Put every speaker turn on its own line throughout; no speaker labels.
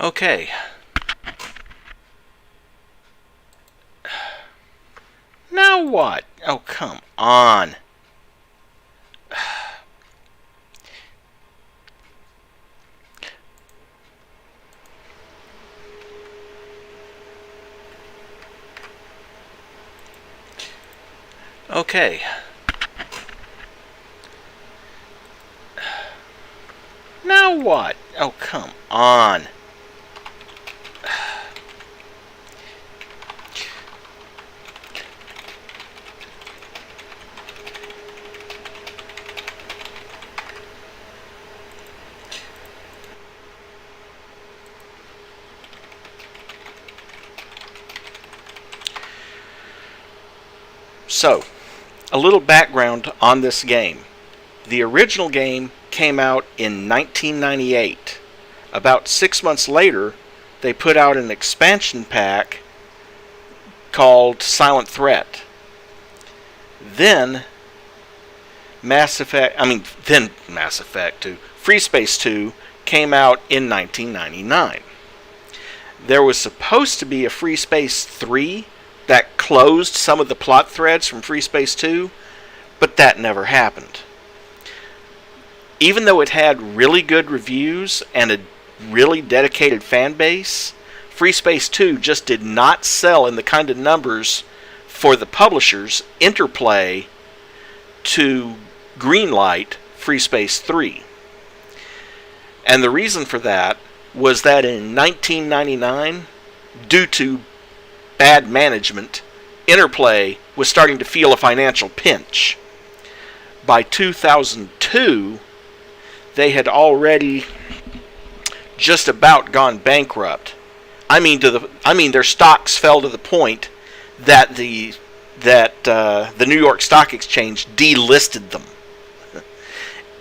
Okay. Now what? Oh, come on. Okay. Now what? Oh, come on. So, a little background on this game. The original game came out in 1998. About 6 months later, they put out an expansion pack called Silent Threat. Then Mass Effect 2, Freespace 2 came out in 1999. There was supposed to be a Freespace 3 that closed some of the plot threads from Freespace 2, but that never happened. Even though it had really good reviews and a really dedicated fan base, Freespace 2 just did not sell in the kind of numbers for the publishers, Interplay, to greenlight Freespace 3. And the reason for that was that in 1999, due to bad management, Interplay was starting to feel a financial pinch. By 2002, they had already just about gone bankrupt. I mean, their stocks fell to the point that the New York Stock Exchange delisted them.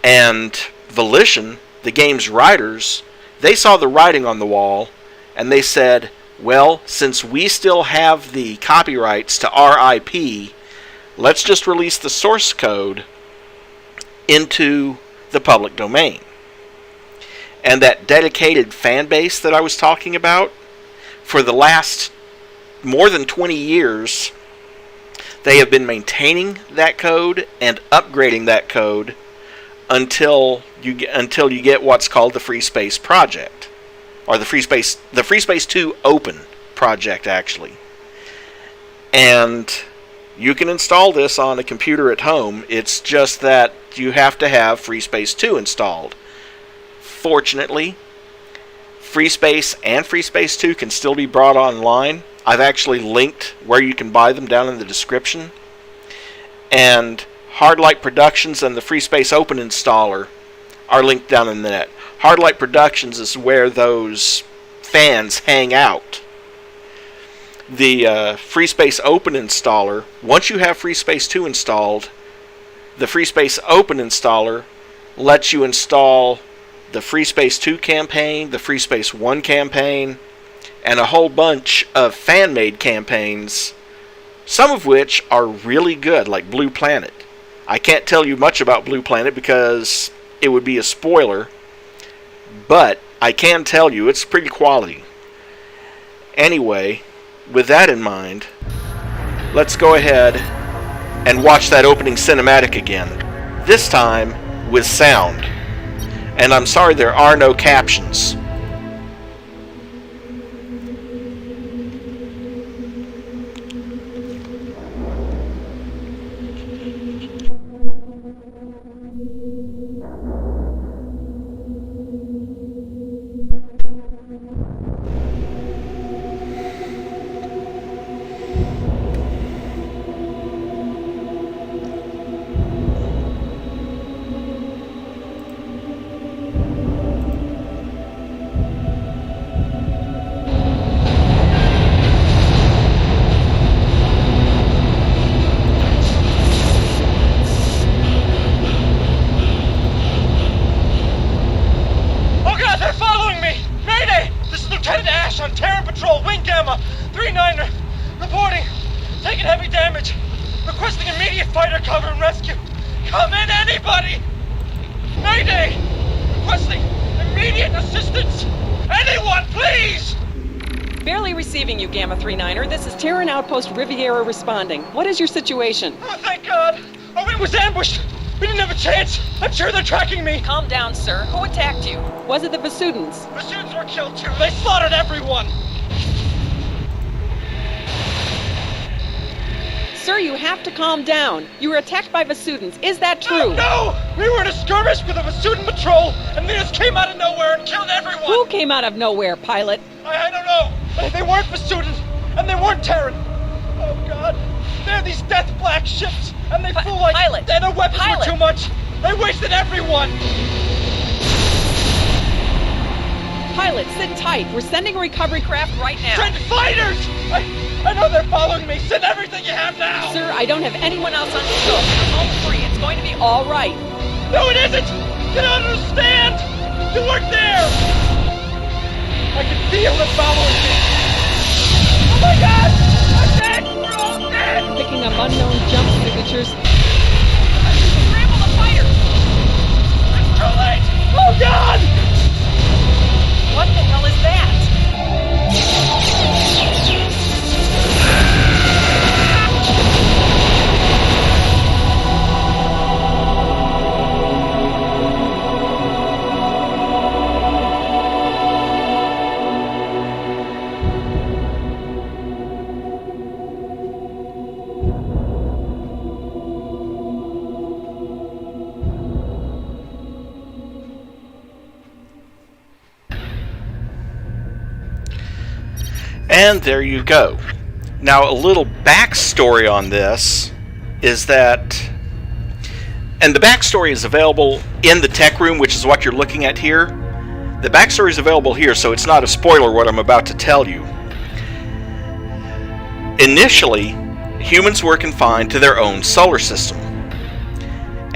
And Volition, the game's writers, they saw the writing on the wall, and they said, well, since we still have the copyrights to our IP, let's just release the source code into the public domain. And that dedicated fan base that I was talking about, for the last more than 20 years, they have been maintaining that code and upgrading that code until you get what's called the Freespace project, or the Freespace 2 Open project, actually. And you can install this on a computer at home. It's just that you have to have Freespace 2 installed. Fortunately, Freespace and Freespace 2 can still be brought online. I've actually linked where you can buy them down in the description. And Hardlight Productions and the Freespace Open installer are linked down in the net. Hardlight Productions is where those fans hang out. The Freespace Open installer, once you have Freespace 2 installed, the Freespace Open installer lets you install the Freespace 2 campaign, the Freespace 1 campaign, and a whole bunch of fan-made campaigns, some of which are really good, like Blue Planet. I can't tell you much about Blue Planet because it would be a spoiler, but I can tell you it's pretty quality. Anyway, with that in mind, let's go ahead and watch that opening cinematic again, this time with sound. And I'm sorry there are no captions.
Reporting. Taking heavy damage. Requesting immediate fighter cover and rescue. Come in, anybody! Mayday! Requesting immediate assistance! Anyone, please!
Barely receiving you, Gamma 39er. This is Terran Outpost Riviera responding. What is your situation?
Oh, thank God! Oh, it was ambushed! We didn't have a chance! I'm sure they're tracking me!
Calm down, sir. Who attacked you? Was it the Vasudans?
The students were killed too! They slaughtered everyone!
Sir, you have to calm down. You were attacked by Vasudans. Is that true?
No! We were in a skirmish with a Vasudan patrol, and they just came out of nowhere and killed everyone!
Who came out of nowhere, pilot?
I don't know, but they weren't Vasudans, and they weren't Terran. Oh, God. They're these death black ships, and they flew like...
Pilot!
And their weapons
Pilot!
were too much! They wasted everyone!
Pilot, sit tight. We're sending a recovery craft right now.
Send fighters! I know they're following me! Send everything you have now!
Sir, I don't have anyone else on scope. You're home free. It's going to be all right.
No, it isn't! You don't understand! You weren't there! I can feel them following me! Oh my God! I'm dead! We're all dead!
Picking up unknown jump signatures.
Scramble the fighters! It's too late! Oh God!
What the hell is that?
And there you go. Now, a little backstory on this is that, and the backstory is available in the tech room, which is what you're looking at here. The backstory is available here, so it's not a spoiler what I'm about to tell you. Initially, humans were confined to their own solar system.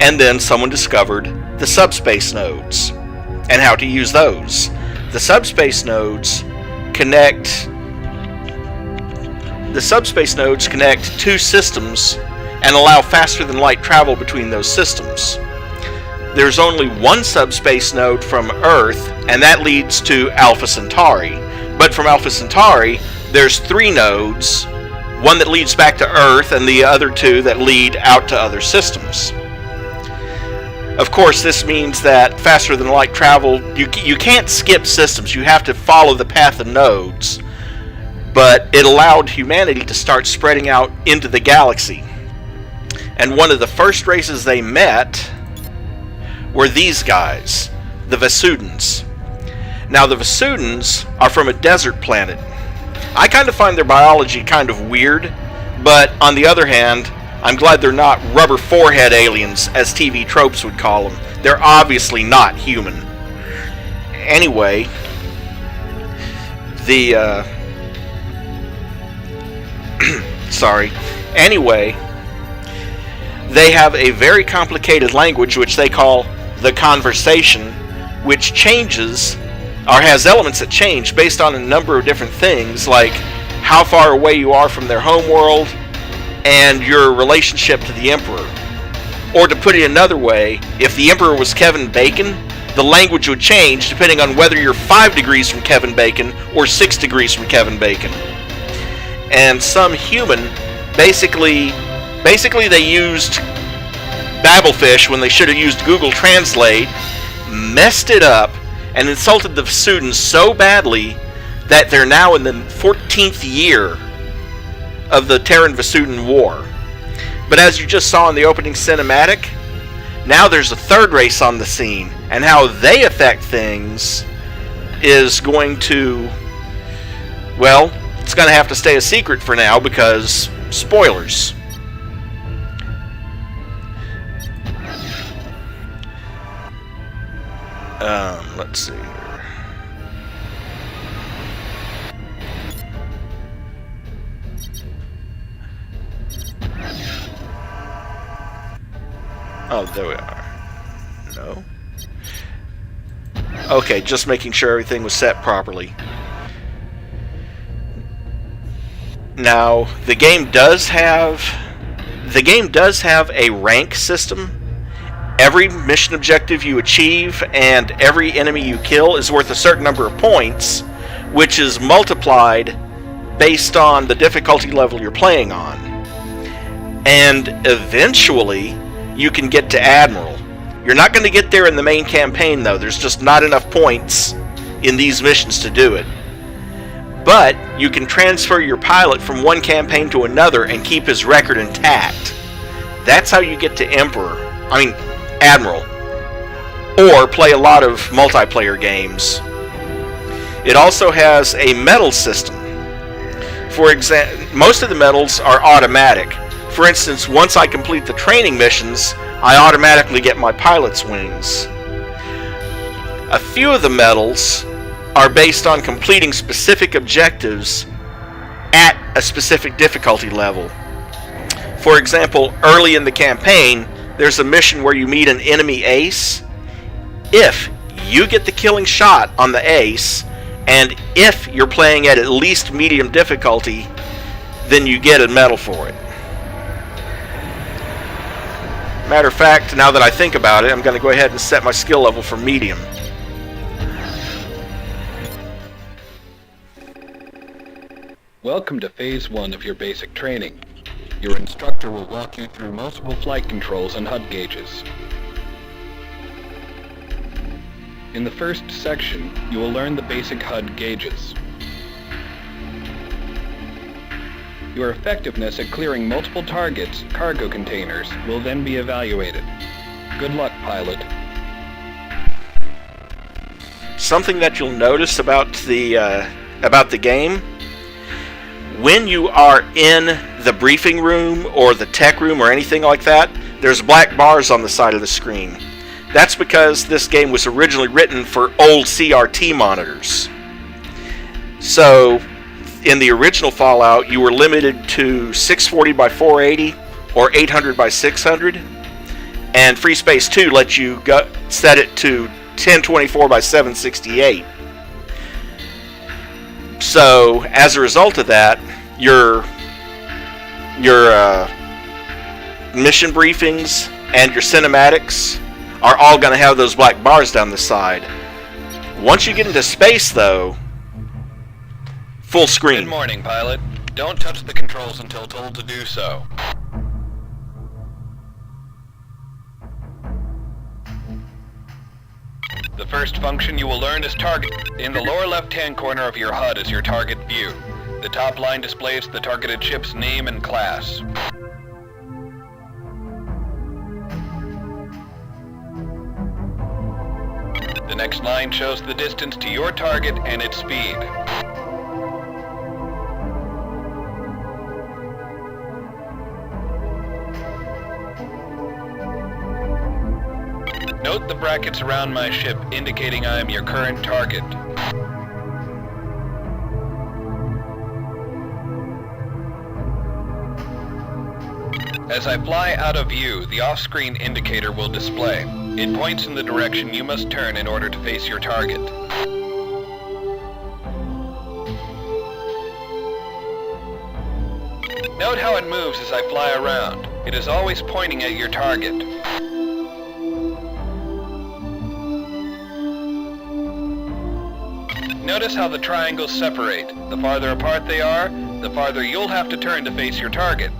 And then someone discovered the subspace nodes and how to use those. The subspace nodes connect two systems and allow faster than light travel between those systems. There's only one subspace node from Earth, and that leads to Alpha Centauri. But from Alpha Centauri, there's 3 nodes, one that leads back to Earth and the other 2 that lead out to other systems. Of course, this means that faster than light travel, you can't skip systems, you have to follow the path of nodes. But it allowed humanity to start spreading out into the galaxy. And one of the first races they met were these guys, the Vasudans. Now, the Vasudans are from a desert planet. I kind of find their biology kind of weird, but on the other hand, I'm glad they're not rubber forehead aliens, as TV tropes would call them. They're obviously not human. Anyway, they have a very complicated language which they call the conversation, which changes, or has elements that change based on a number of different things, like how far away you are from their homeworld and your relationship to the Emperor. Or to put it another way, if the Emperor was Kevin Bacon, the language would change depending on whether you're 5 degrees from Kevin Bacon or 6 degrees from Kevin Bacon. And some human, basically they used Babelfish when they should have used Google Translate, messed it up, and insulted the Vasudans so badly that they're now in the 14th year of the Terran-Vasudan War. But as you just saw in the opening cinematic, now there's a third race on the scene, and how they affect things is going to, well, it's going to have to stay a secret for now because spoilers. Let's see here. Oh, there we are. No? Okay, just making sure everything was set properly. Now, the game does have a rank system, every mission objective you achieve and every enemy you kill is worth a certain number of points, which is multiplied based on the difficulty level you're playing on. And eventually, you can get to Admiral. You're not going to get there in the main campaign, though. There's just not enough points in these missions to do it. But you can transfer your pilot from one campaign to another and keep his record intact. That's how you get to Admiral. Or play a lot of multiplayer games. It also has a medal system. For example, most of the medals are automatic. For instance, once I complete the training missions, I automatically get my pilot's wings. A few of the medals are based on completing specific objectives at a specific difficulty level. For example, early in the campaign, there's a mission where you meet an enemy ace. If you get the killing shot on the ace, and if you're playing at least medium difficulty, then you get a medal for it. Matter of fact, now that I think about it, I'm going to go ahead and set my skill level for medium.
Welcome to Phase 1 of your basic training. Your instructor will walk you through multiple flight controls and HUD gauges. In the first section, you will learn the basic HUD gauges. Your effectiveness at clearing multiple targets, cargo containers, will then be evaluated. Good luck, pilot.
Something that you'll notice about the game, when you are in the briefing room or the tech room or anything like that, there's black bars on the side of the screen. That's because this game was originally written for old CRT monitors. So, in the original Fallout, you were limited to 640 by 480 or 800 by 600, and Freespace 2 lets you set it to 1024 by 768. So, as a result of that, your mission briefings and your cinematics are all going to have those black bars down the side. Once you get into space, though, full screen.
Good morning, pilot. Don't touch the controls until told to do so. The first function you will learn is target. In the lower left-hand corner of your HUD is your target view. The top line displays the targeted ship's name and class. The next line shows the distance to your target and its speed. Note the brackets around my ship indicating I am your current target. As I fly out of view, the off-screen indicator will display. It points in the direction you must turn in order to face your target. Note how it moves as I fly around. It is always pointing at your target. Notice how the triangles separate. The farther apart they are, the farther you'll have to turn to face your target.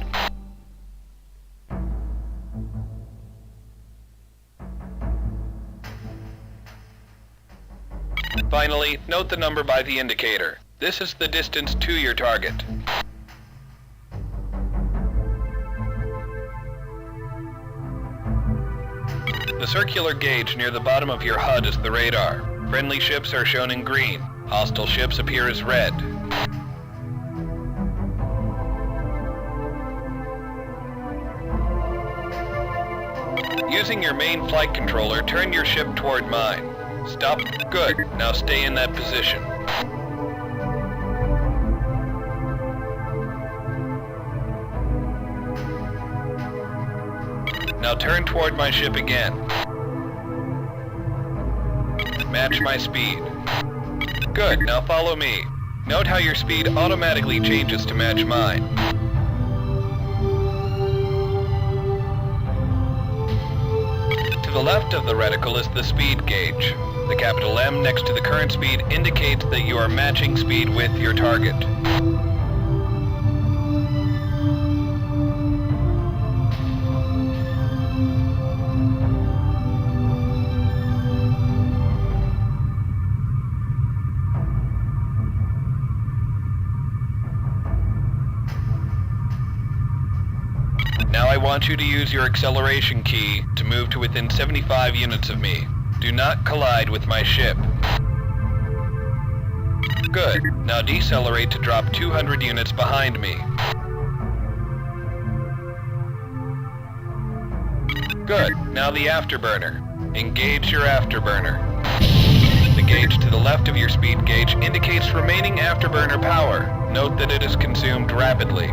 Finally, note the number by the indicator. This is the distance to your target. The circular gauge near the bottom of your HUD is the radar. Friendly ships are shown in green. Hostile ships appear as red. Using your main flight controller, turn your ship toward mine. Stop. Good. Now stay in that position. Now turn toward my ship again. Match my speed. Good. Now follow me. Note how your speed automatically changes to match mine. To the left of the reticle is the speed gauge. The capital M next to the current speed indicates that you are matching speed with your target. Now I want you to use your acceleration key to move to within 75 units of me. Do not collide with my ship. Good. Now decelerate to drop 200 units behind me. Good. Now the afterburner. Engage your afterburner. The gauge to the left of your speed gauge indicates remaining afterburner power. Note that it is consumed rapidly.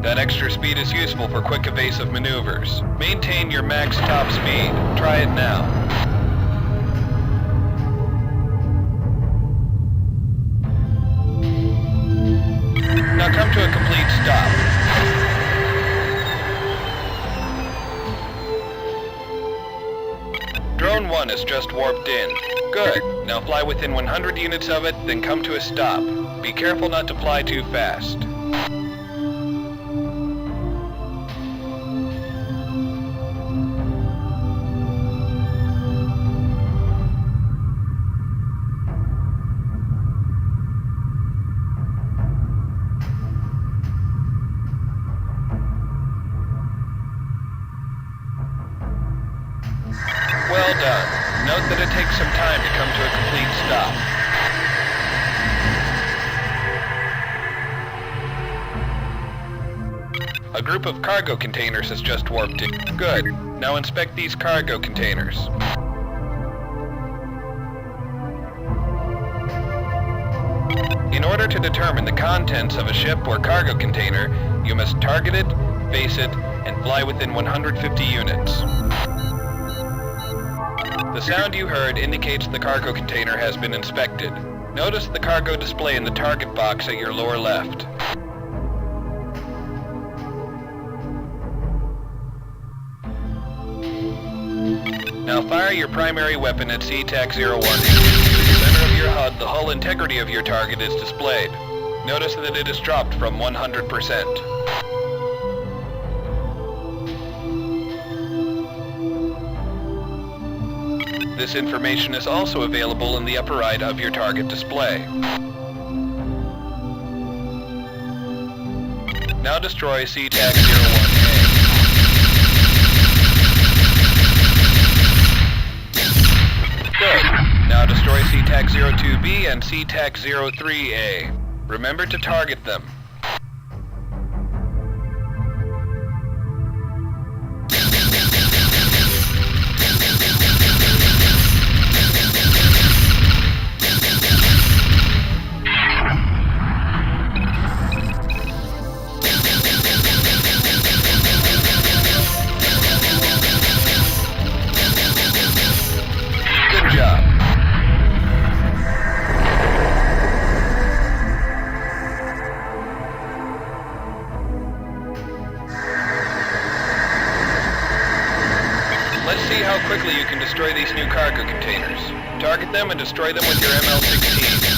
That extra speed is useful for quick evasive maneuvers. Maintain your max top speed. Try it now. Now come to a complete stop. Drone 1 is just warped in. Good. Now fly within 100 units of it, then come to a stop. Be careful not to fly too fast. Well done. Note that it takes some time to come to a complete stop. A group of cargo containers has just warped in. Good. Now inspect these cargo containers. In order to determine the contents of a ship or cargo container, you must target it, face it, and fly within 150 units. The sound you heard indicates the cargo container has been inspected. Notice the cargo display in the target box at your lower left. Now fire your primary weapon at CTAC-01. In the center of your HUD, the hull integrity of your target is displayed. Notice that it is dropped from 100%. This information is also available in the upper right of your target display. Now destroy CTAC-01A. Good. Now destroy CTAC-02B and CTAC-03A. Remember to target them. Good job. Let's see how quickly you can destroy these new cargo containers. Target them and destroy them with your ML-16.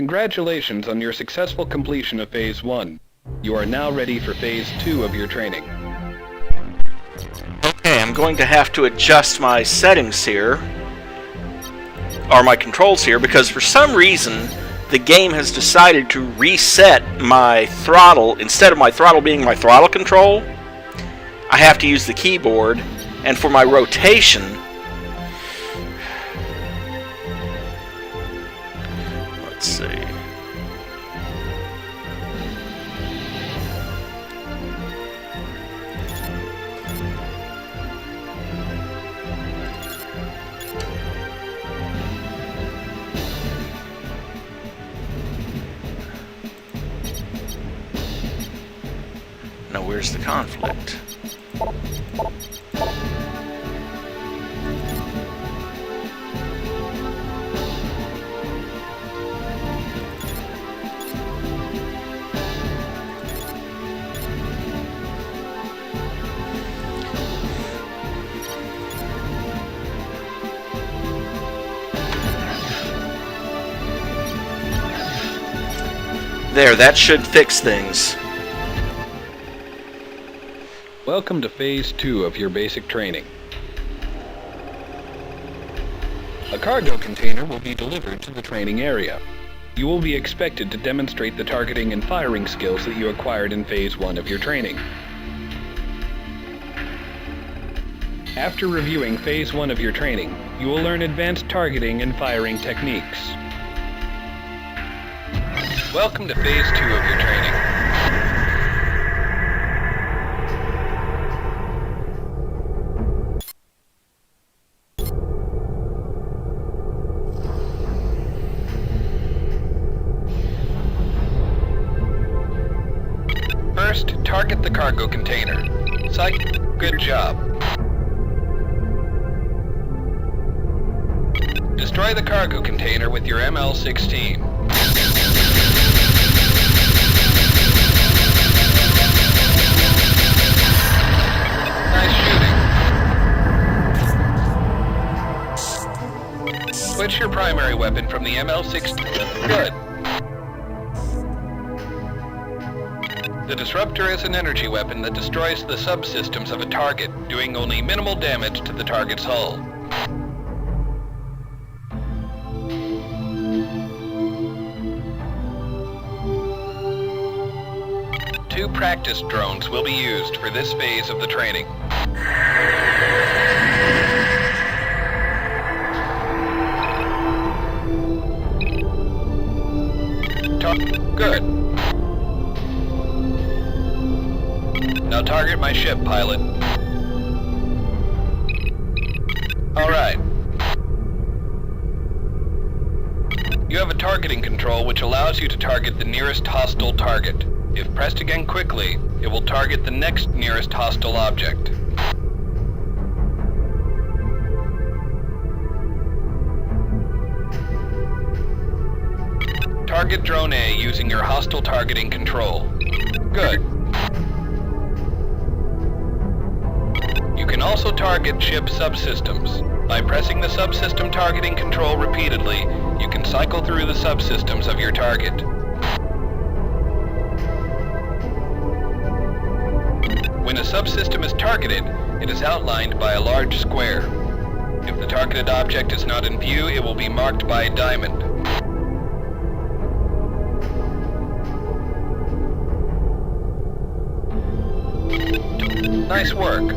Congratulations on your successful completion of Phase 1. You are now ready for Phase 2 of your training.
Okay, I'm going to have to adjust my settings here, or my controls here, because for some reason the game has decided to reset my throttle. Instead of my throttle being my throttle control, I have to use the keyboard, and for my rotation, let's see. Now where's the conflict? There, that should fix things.
Welcome to Phase 2 of your basic training. A cargo container will be delivered to the training area. You will be expected to demonstrate the targeting and firing skills that you acquired in Phase 1 of your training. After reviewing Phase 1 of your training, you will learn advanced targeting and firing techniques. Welcome to Phase 2 of your training. First, target the cargo container. Good job. Destroy the cargo container with your ML-16. Nice shooting. Switch your primary weapon from the ML-16. Good. The disruptor is an energy weapon that destroys the subsystems of a target, doing only minimal damage to the target's hull. Two practice drones will be used for this phase of the training. Good. Now target my ship, pilot. Alright. You have a targeting control which allows you to target the nearest hostile target. If pressed again quickly, it will target the next nearest hostile object. Target Drone A using your hostile targeting control. Good. You can also target ship subsystems. By pressing the subsystem targeting control repeatedly, you can cycle through the subsystems of your target. When a subsystem is targeted, it is outlined by a large square. If the targeted object is not in view, it will be marked by a diamond. Nice work.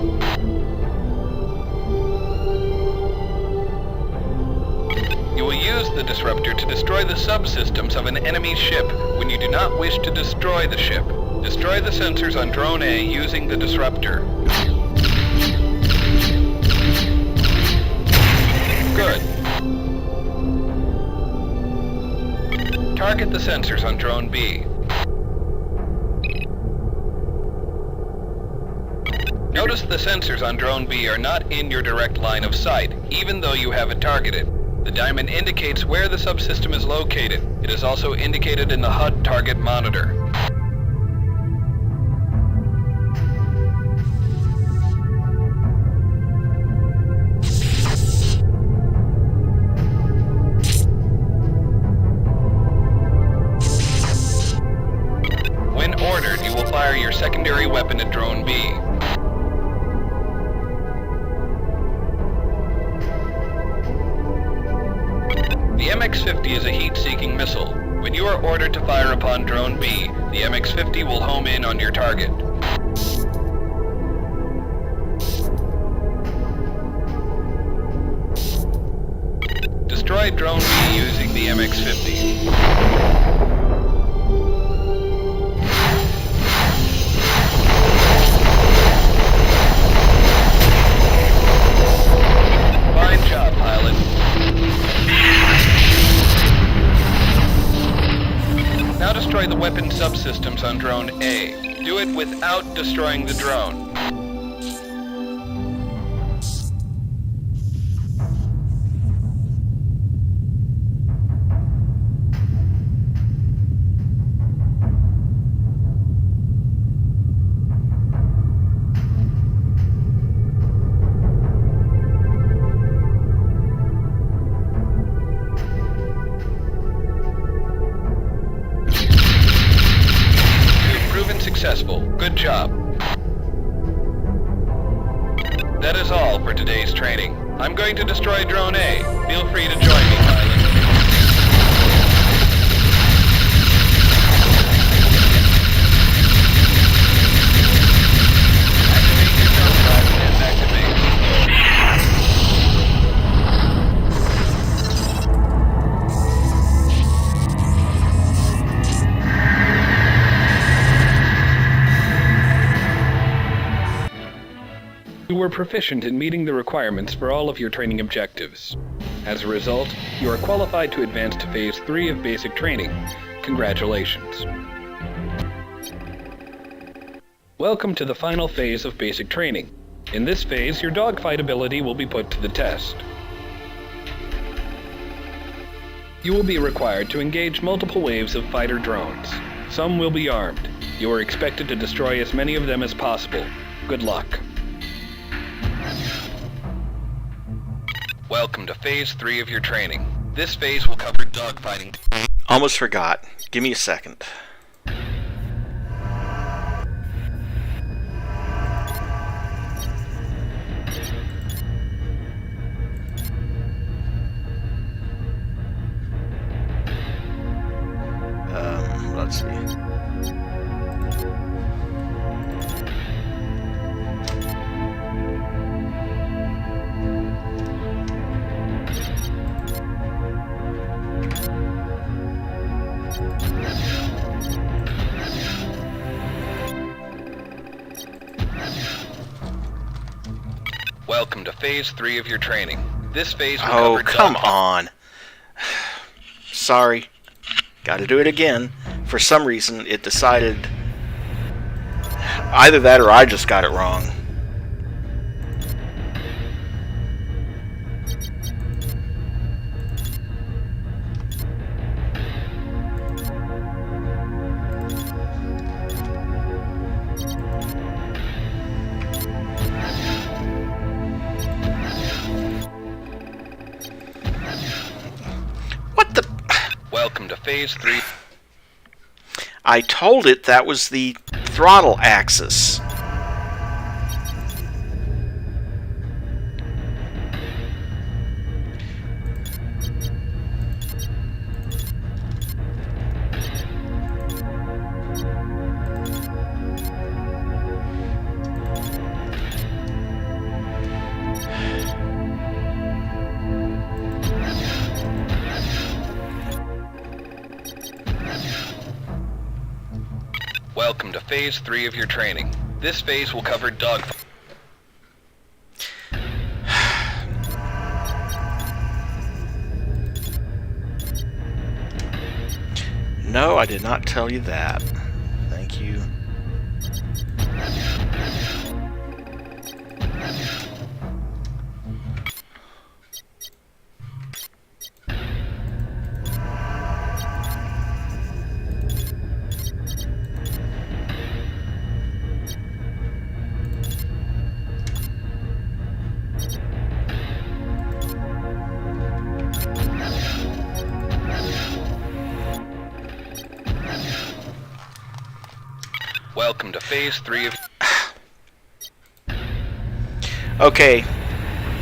You will use the disruptor to destroy the subsystems of an enemy ship when you do not wish to destroy the ship. Destroy the sensors on Drone A using the disruptor. Good. Target the sensors on Drone B. Notice the sensors on Drone B are not in your direct line of sight, even though you have it targeted. The diamond indicates where the subsystem is located. It is also indicated in the HUD target monitor. MX-50 is a heat-seeking missile. When you are ordered to fire upon Drone B, the MX-50 will home in on your target. Destroy Drone B using the MX-50. Fine job, pilot. Now destroy the weapon subsystems on Drone A. Do it without destroying the drone. Successful. Good job. That is all for today's training. I'm going to destroy Drone A. Feel free to join me, pilot. Activate your jump drive and activate. You were proficient in meeting the requirements for all of your training objectives. As a result, you are qualified to advance to Phase 3 of basic training. Congratulations. Welcome to the final phase of basic training. In this phase, your dogfight ability will be put to the test. You will be required to engage multiple waves of fighter drones. Some will be armed. You are expected to destroy as many of them as possible. Good luck. Welcome to Phase 3 of your training. This phase will cover dogfighting.
Almost forgot. Give me a second. Let's see.
Welcome to Phase 3 of your training. This phase will
Oh,
cover
come on. Sorry. Gotta do it again. For some reason, it decided either that or I just got it wrong. What the...
Welcome to Phase 3.
I told it that was the throttle axis.
Welcome to Phase 3 of your training. This phase will cover dogfighting.
No, I did not tell you that. Thank you.
Welcome to Phase 3 of...
Okay,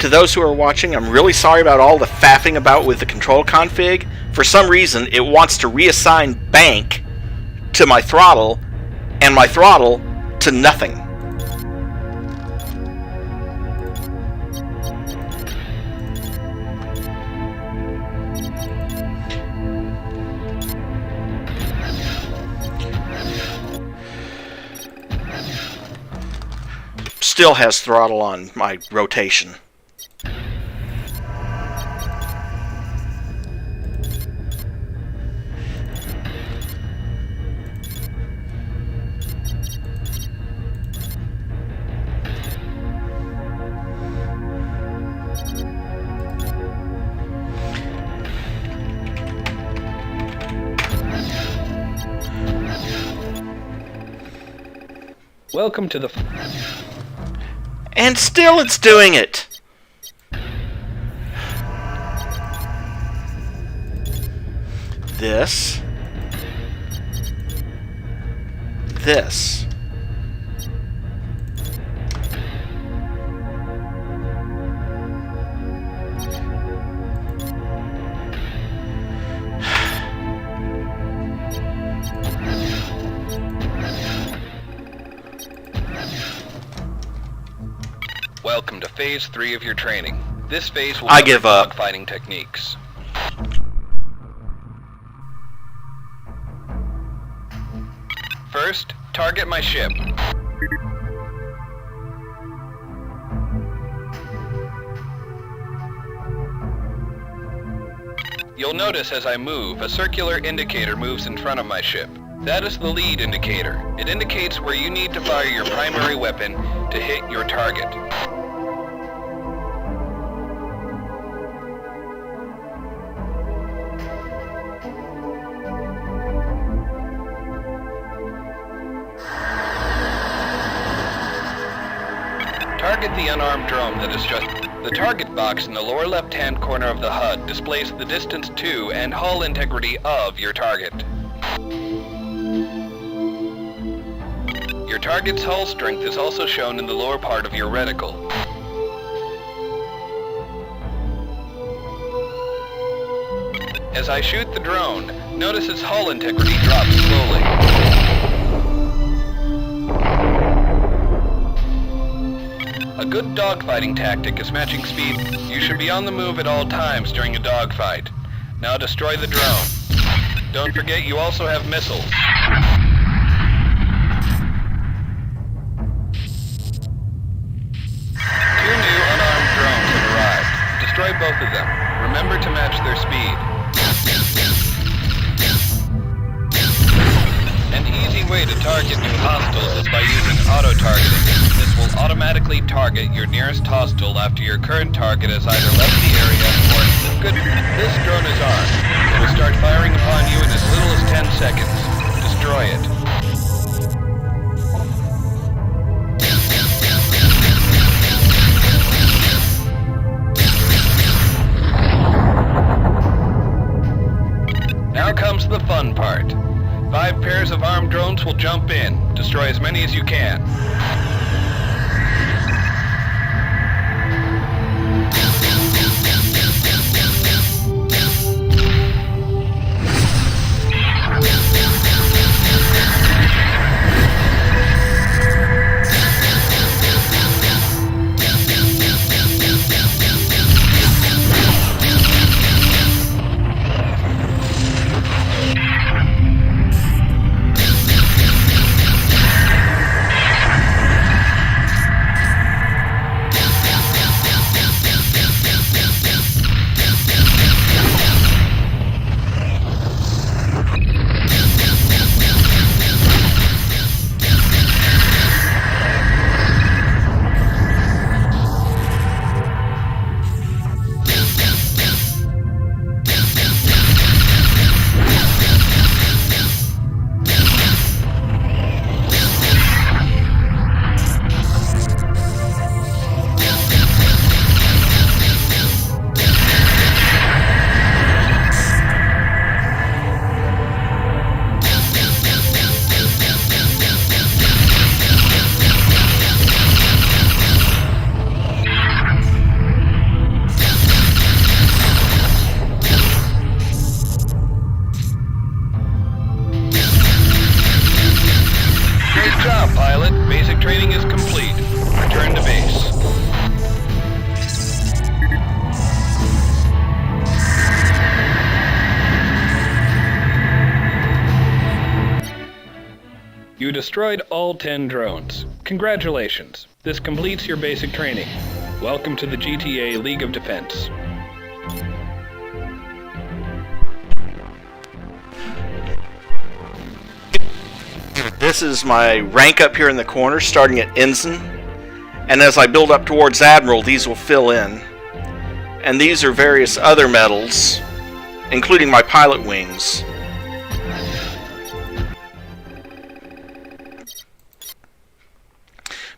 to those who are watching, I'm really sorry about all the faffing about with the control config. For some reason, it wants to reassign bank to my throttle, and my throttle to nothing. Still has throttle on my rotation.
Welcome to the...
And still it's doing it! This. This.
Welcome to Phase 3 of your training. This phase will
I
cover
give up.
dogfighting techniques. First, target my ship. You'll notice as I move, a circular indicator moves in front of my ship. That is the lead indicator. It indicates where you need to fire your primary weapon to hit your target. Target the unarmed drone that is just... The target box in the lower left-hand corner of the HUD displays the distance to and hull integrity of your target. Your target's hull strength is also shown in the lower part of your reticle. As I shoot the drone, notice its hull integrity drops slowly. A good dogfighting tactic is matching speed. You should be on the move at all times during a dogfight. Now destroy the drone. Don't forget you also have missiles. Two new unarmed drones have arrived. Destroy both of them. Remember to match their speed. An easy way to target new hostiles is by using auto-targeting. This will automatically target your nearest hostile after your current target has either left the area or... Good. This drone is armed. It will start firing upon you in as little as 10 seconds. Destroy it. Now comes the fun part. 5 pairs of armed drones will jump in. Destroy as many as you can. You destroyed all 10 drones. Congratulations. This completes your basic training. Welcome to the GTA League of Defense.
This is my rank up here in the corner, starting at Ensign. And as I build up towards Admiral, these will fill in. And these are various other medals, including my pilot wings.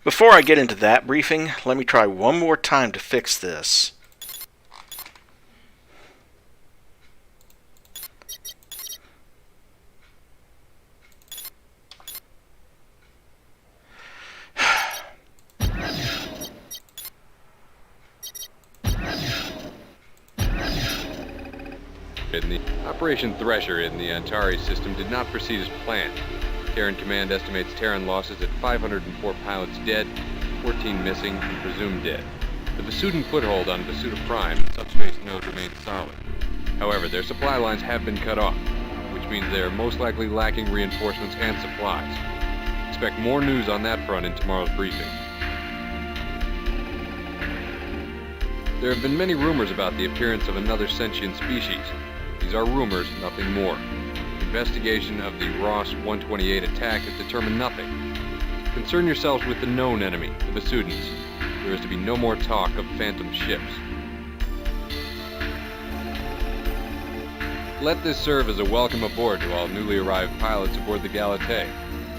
Before I get into that briefing, let me try one more time to fix this.
Operation Thresher in the Antares system did not proceed as planned. Terran Command estimates Terran losses at 504 pilots dead, 14 missing, and presumed dead. The Vasudan foothold on Vasuda Prime and subspace node remains solid. However, their supply lines have been cut off, which means they are most likely lacking reinforcements and supplies. Expect more news on that front in tomorrow's briefing. There have been many rumors about the appearance of another sentient species. These are rumors, nothing more. Investigation of the Ross 128 attack has determined nothing. Concern yourselves with the known enemy, the Vasudans. There is to be no more talk of phantom ships. Let this serve as a welcome aboard to all newly arrived pilots aboard the Galatée.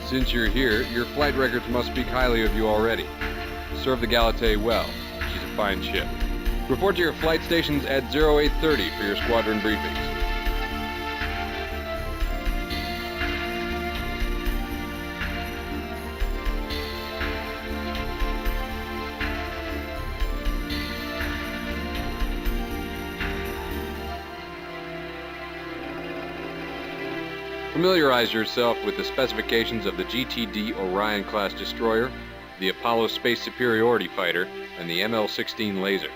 Since you're here, your flight records must speak highly of you already. Serve the Galatée well. She's a fine ship. Report to your flight stations at 0830 for your squadron briefings. Familiarize yourself with the specifications of the GTD Orion-class destroyer, the Apollo Space Superiority Fighter, and the ML-16 laser.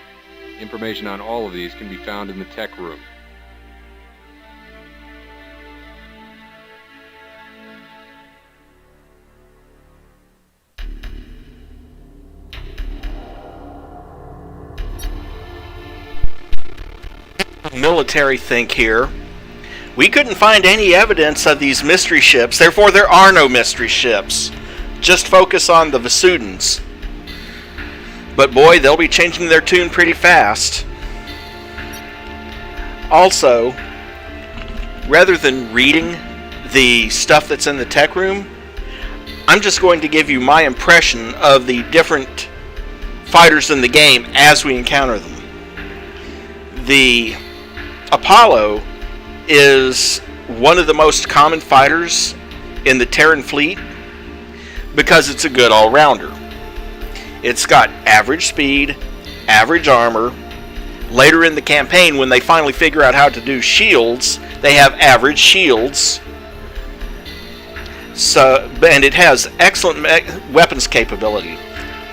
Information on all of these can be found in the tech room.
Military think here. We couldn't find any evidence of these mystery ships, therefore there are no mystery ships. Just focus on the Vasudans. But boy, they'll be changing their tune pretty fast. Also, rather than reading the stuff that's in the tech room, I'm just going to give you my impression of the different fighters in the game as we encounter them. The Apollo is one of the most common fighters in the Terran fleet because it's a good all-rounder. It's got average speed, average armor. Later in the campaign, when they finally figure out how to do shields, they have average shields. And it has excellent weapons capability.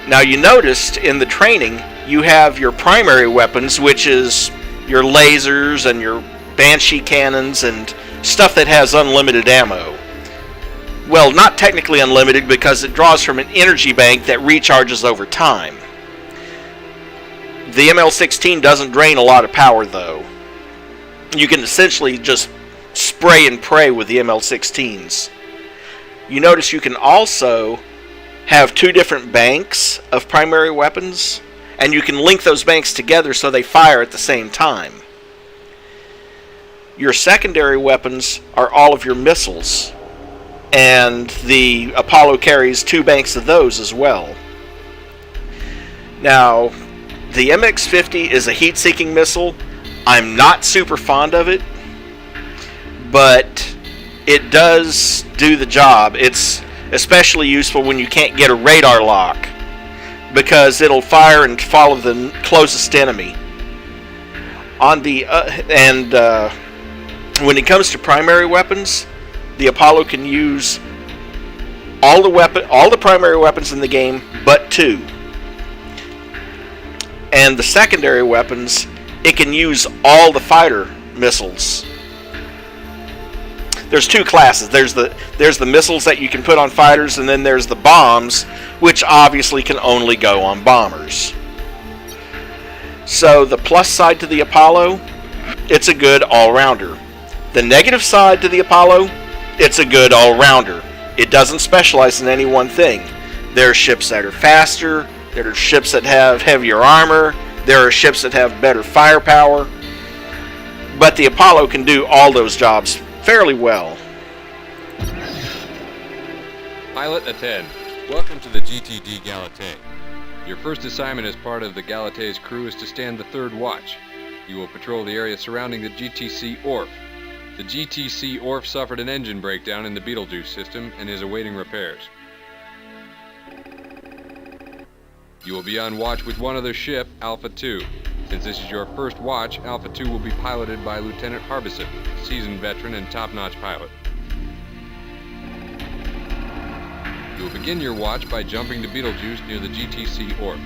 Now you noticed in the training, you have your primary weapons, which is your lasers and your Banshee cannons and stuff that has unlimited ammo. Well, not technically unlimited because it draws from an energy bank that recharges over time. The ML-16 doesn't drain a lot of power though. You can essentially just spray and pray with the ML-16s. You notice you can also have two different banks of primary weapons, and you can link those banks together so they fire at the same time. Your secondary weapons are all of your missiles, and the Apollo carries two banks of those as well. Now, the MX-50 is a heat-seeking missile. I'm not super fond of it, but it does do the job. It's especially useful when you can't get a radar lock, because it'll fire and follow the closest enemy. When it comes to primary weapons, the Apollo can use all the primary weapons in the game but two. And the secondary weapons, it can use all the fighter missiles. there's two classes. There's the missiles that you can put on fighters, and then there's the bombs, which obviously can only go on bombers. So the plus side to the Apollo, it's a good all-rounder. The negative side to the Apollo, it's a good all-rounder. It doesn't specialize in any one thing. There are ships that are faster, there are ships that have heavier armor, there are ships that have better firepower, but the Apollo can do all those jobs fairly well.
Pilot attend. Welcome to the GTD Galatée. Your first assignment as part of the Galatée's crew is to stand the third watch. You will patrol the area surrounding the GTC Orf. The GTC Orf suffered an engine breakdown in the Betelgeuse system and is awaiting repairs. You will be on watch with one other ship, Alpha 2. Since this is your first watch, Alpha 2 will be piloted by Lieutenant Harbison, seasoned veteran and top-notch pilot. You will begin your watch by jumping to Betelgeuse near the GTC Orf.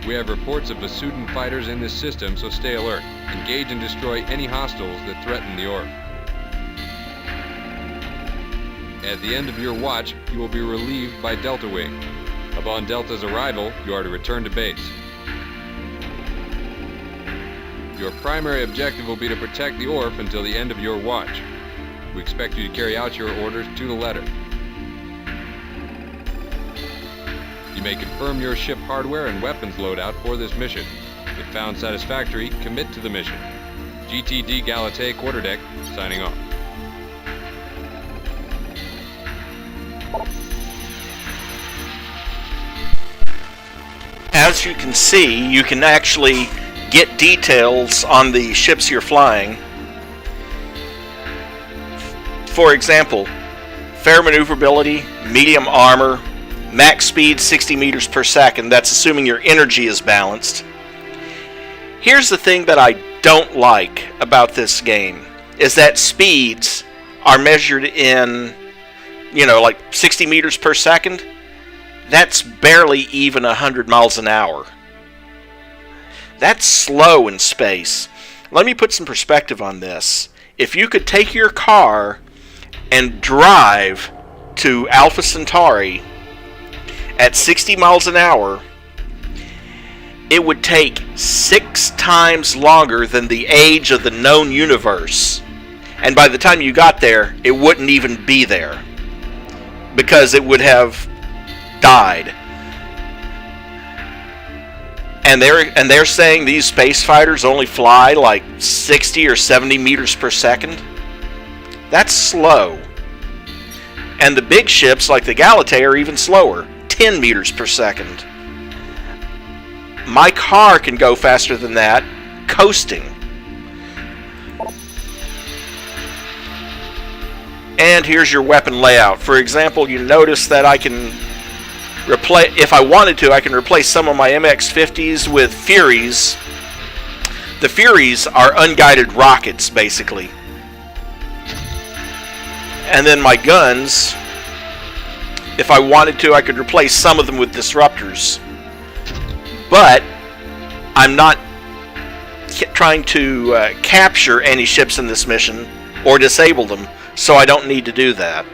We have reports of Vasudan fighters in this system, so stay alert. Engage and destroy any hostiles that threaten the Orf. At the end of your watch, you will be relieved by Delta Wing. Upon Delta's arrival, you are to return to base. Your primary objective will be to protect the Orf until the end of your watch. We expect you to carry out your orders to the letter. You may confirm your ship hardware and weapons loadout for this mission. If found satisfactory, commit to the mission. GTD Galatée Quarterdeck, signing off.
As you can see, you can actually get details on the ships you're flying. For example, fair maneuverability, medium armor, max speed 60 meters per second. That's assuming your energy is balanced. Here's the thing that I don't like about this game, is that speeds are measured in, like 60 meters per second. That's barely even 100 miles an hour. That's slow in space. Let me put some perspective on this. If you could take your car and drive to Alpha Centauri at 60 miles an hour, it would take 6 times longer than the age of the known universe. And by the time you got there, it wouldn't even be there, because it would have died. And they're saying these space fighters only fly like 60 or 70 meters per second. That's slow. And the big ships like the Galatée are even slower, 10 meters per second. My car can go faster than that, coasting. And here's your weapon layout. For example, you notice that I can replace, if I wanted to, I can replace some of my MX-50s with Furies. The Furies are unguided rockets, basically. And then my guns, if I wanted to, I could replace some of them with disruptors. But I'm not trying to capture any ships in this mission or disable them, so I don't need to do that.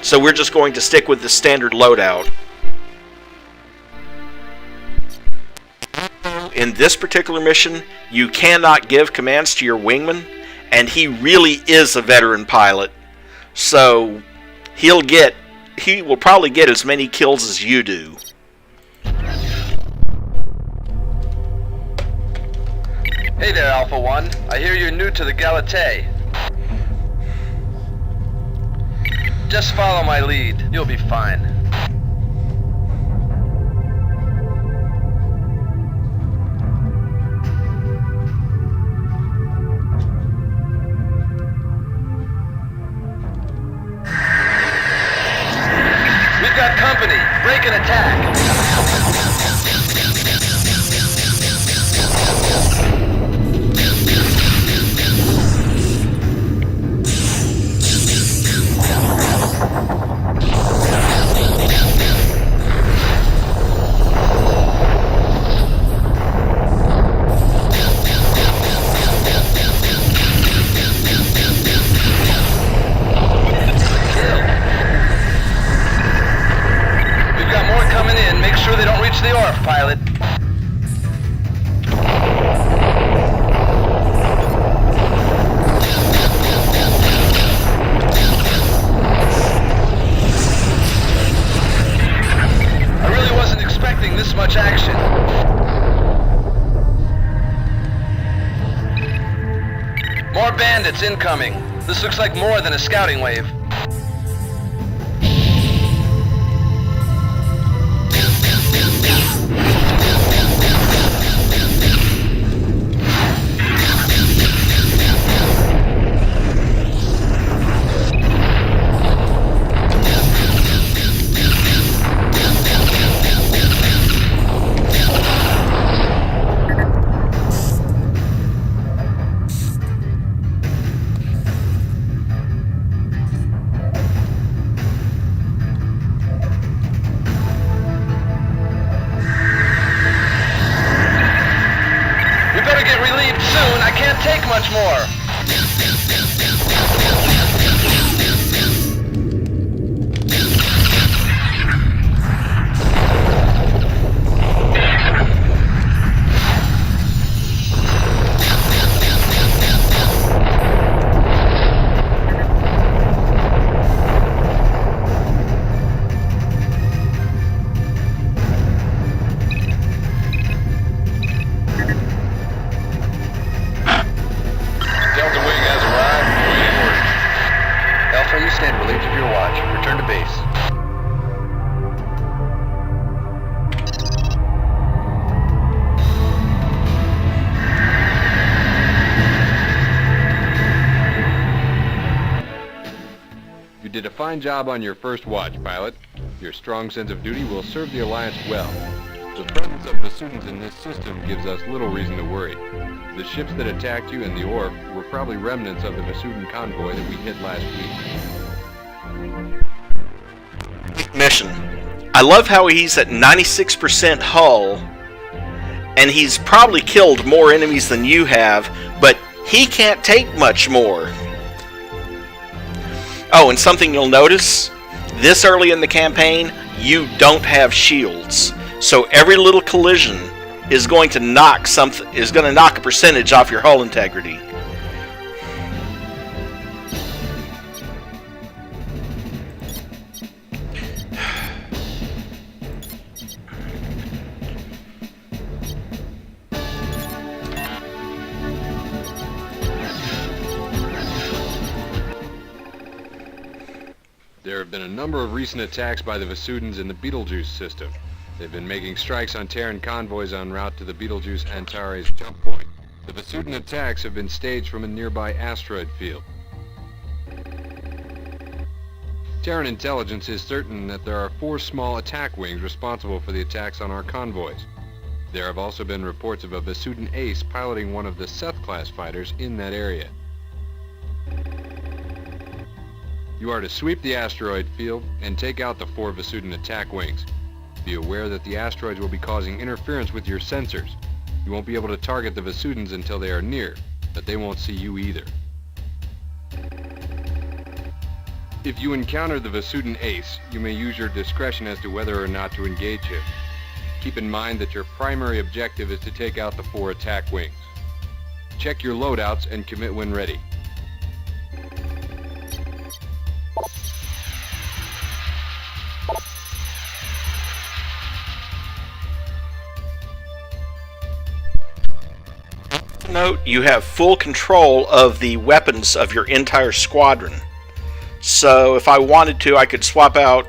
So we're just going to stick with the standard loadout. In this particular mission, you cannot give commands to your wingman, and he really is a veteran pilot. So he will probably get as many kills as you do.
Hey there, Alpha 1. I hear you're new to the Galatée. Just follow my lead. You'll be fine. We've got company. Break and attack. pilot. I really wasn't expecting this much action. More bandits incoming. This looks like more than a scouting wave. Take much more. You stand relieved of your watch. Return to base.
You did a fine job on your first watch, pilot. Your strong sense of duty will serve the Alliance well. The presence of Vasudans in this system gives us little reason to worry. The ships that attacked you in the Orf were probably remnants of the Vasudan convoy that we hit last week.
Mission. I love how he's at 96% hull, and he's probably killed more enemies than you have, but he can't take much more. Oh, and something you'll notice, this early in the campaign, you don't have shields. So every little collision is going to knock a percentage off your hull integrity.
There have been a number of recent attacks by the Vasudans in the Betelgeuse system. They've been making strikes on Terran convoys en route to the Betelgeuse Antares jump point. The Vasudan attacks have been staged from a nearby asteroid field. Terran intelligence is certain that there are 4 small attack wings responsible for the attacks on our convoys. There have also been reports of a Vasudan ace piloting one of the Seth-class fighters in that area. You are to sweep the asteroid field and take out the 4 Vasudan attack wings. Be aware that the asteroids will be causing interference with your sensors. You won't be able to target the Vasudans until they are near, but they won't see you either. If you encounter the Vasudan ace, you may use your discretion as to whether or not to engage him. Keep in mind that your primary objective is to take out the 4 attack wings. Check your loadouts and commit when ready.
Note, you have full control of the weapons of your entire squadron. So if I wanted to, I could swap out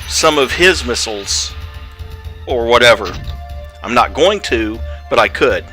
some of his missiles or whatever. I'm not going to, but I could.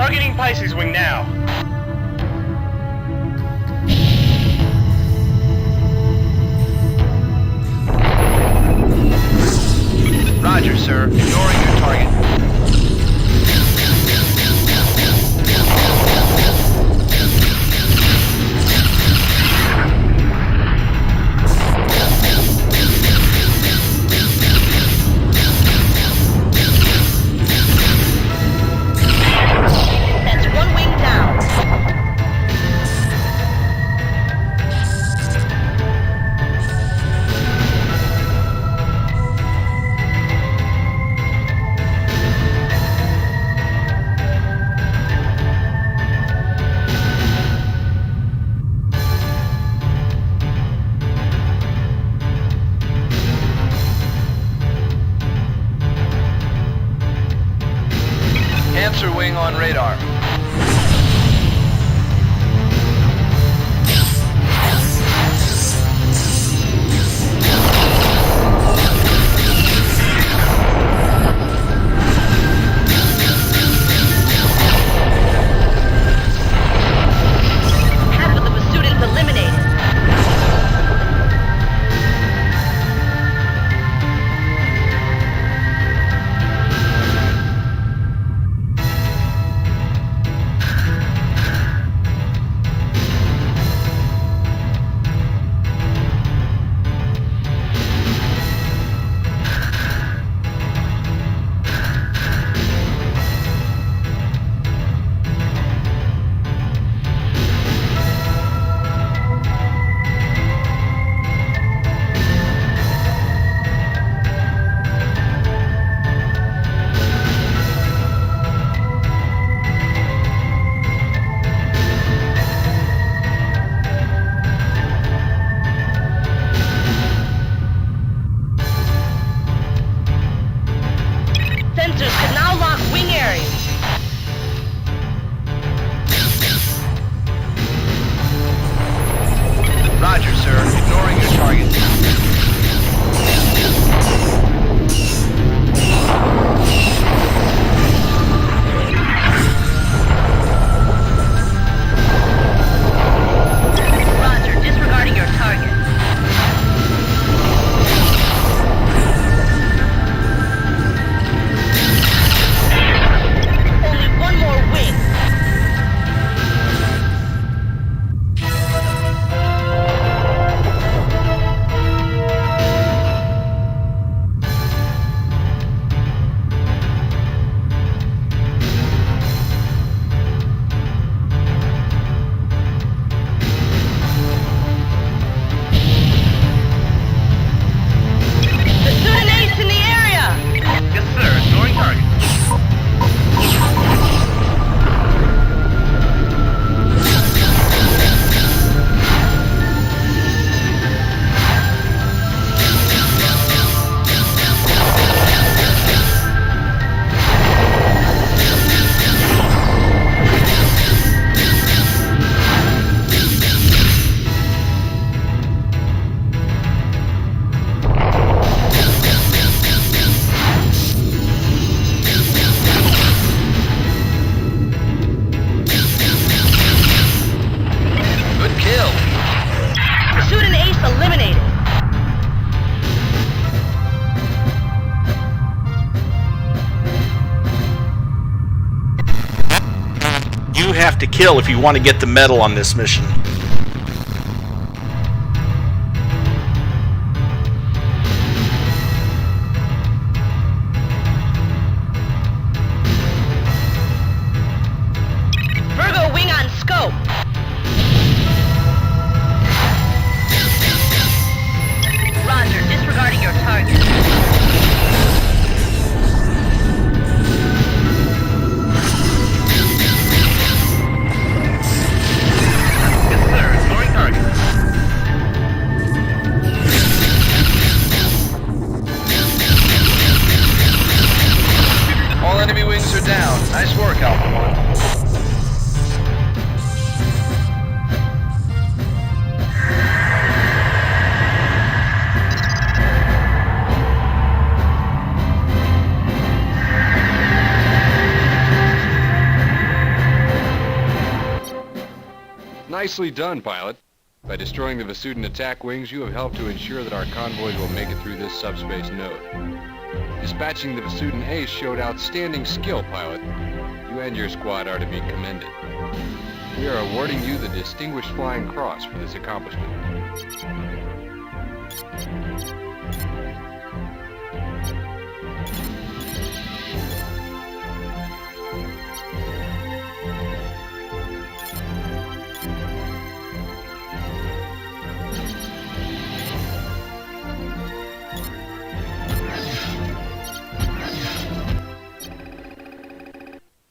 Targeting Pisces Wing now.
Roger, sir. Ignoring your target.
That's one wing down.
Answer wing on radar.
Half of the pursuitants eliminated. Sensors can now lock wing areas.
Roger, sir. Ignoring your target.
Roger, disregarding your target. Only one more wing. Pursuit ace in the area.
Yes, sir. Ignoring target.
Good kill.
Pursuit ace eliminated.
You have to kill if you want to get the medal on this mission.
Virgo wing on scope. Roger, disregarding your target.
Yes, sir. Ignoring target.
All enemy wings are down. Nice work, Alpha 1.
Nicely done, pilot. By destroying the Vasudan attack wings, you have helped to ensure that our convoys will make it through this subspace node. Dispatching the Vasudan Ace showed outstanding skill, pilot. You and your squad are to be commended. We are awarding you the Distinguished Flying Cross for this accomplishment.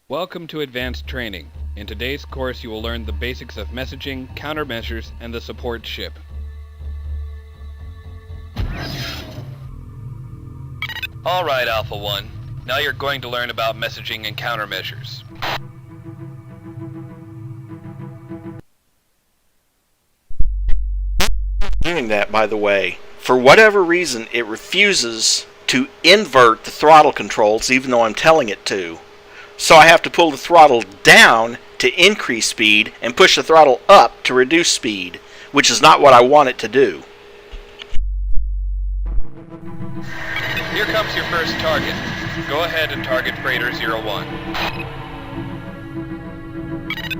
Welcome to Advanced Training. In today's course, you will learn the basics of messaging, countermeasures, and the support ship. Alright, Alpha 1. Now you're going to learn about messaging and countermeasures.
Doing that, by the way, for whatever reason, it refuses to invert the throttle controls even though I'm telling it to. So I have to pull the throttle down to increase speed and push the throttle up to reduce speed, which is not what I want it to do.
Here comes your first target. Go ahead and target Freighter 01.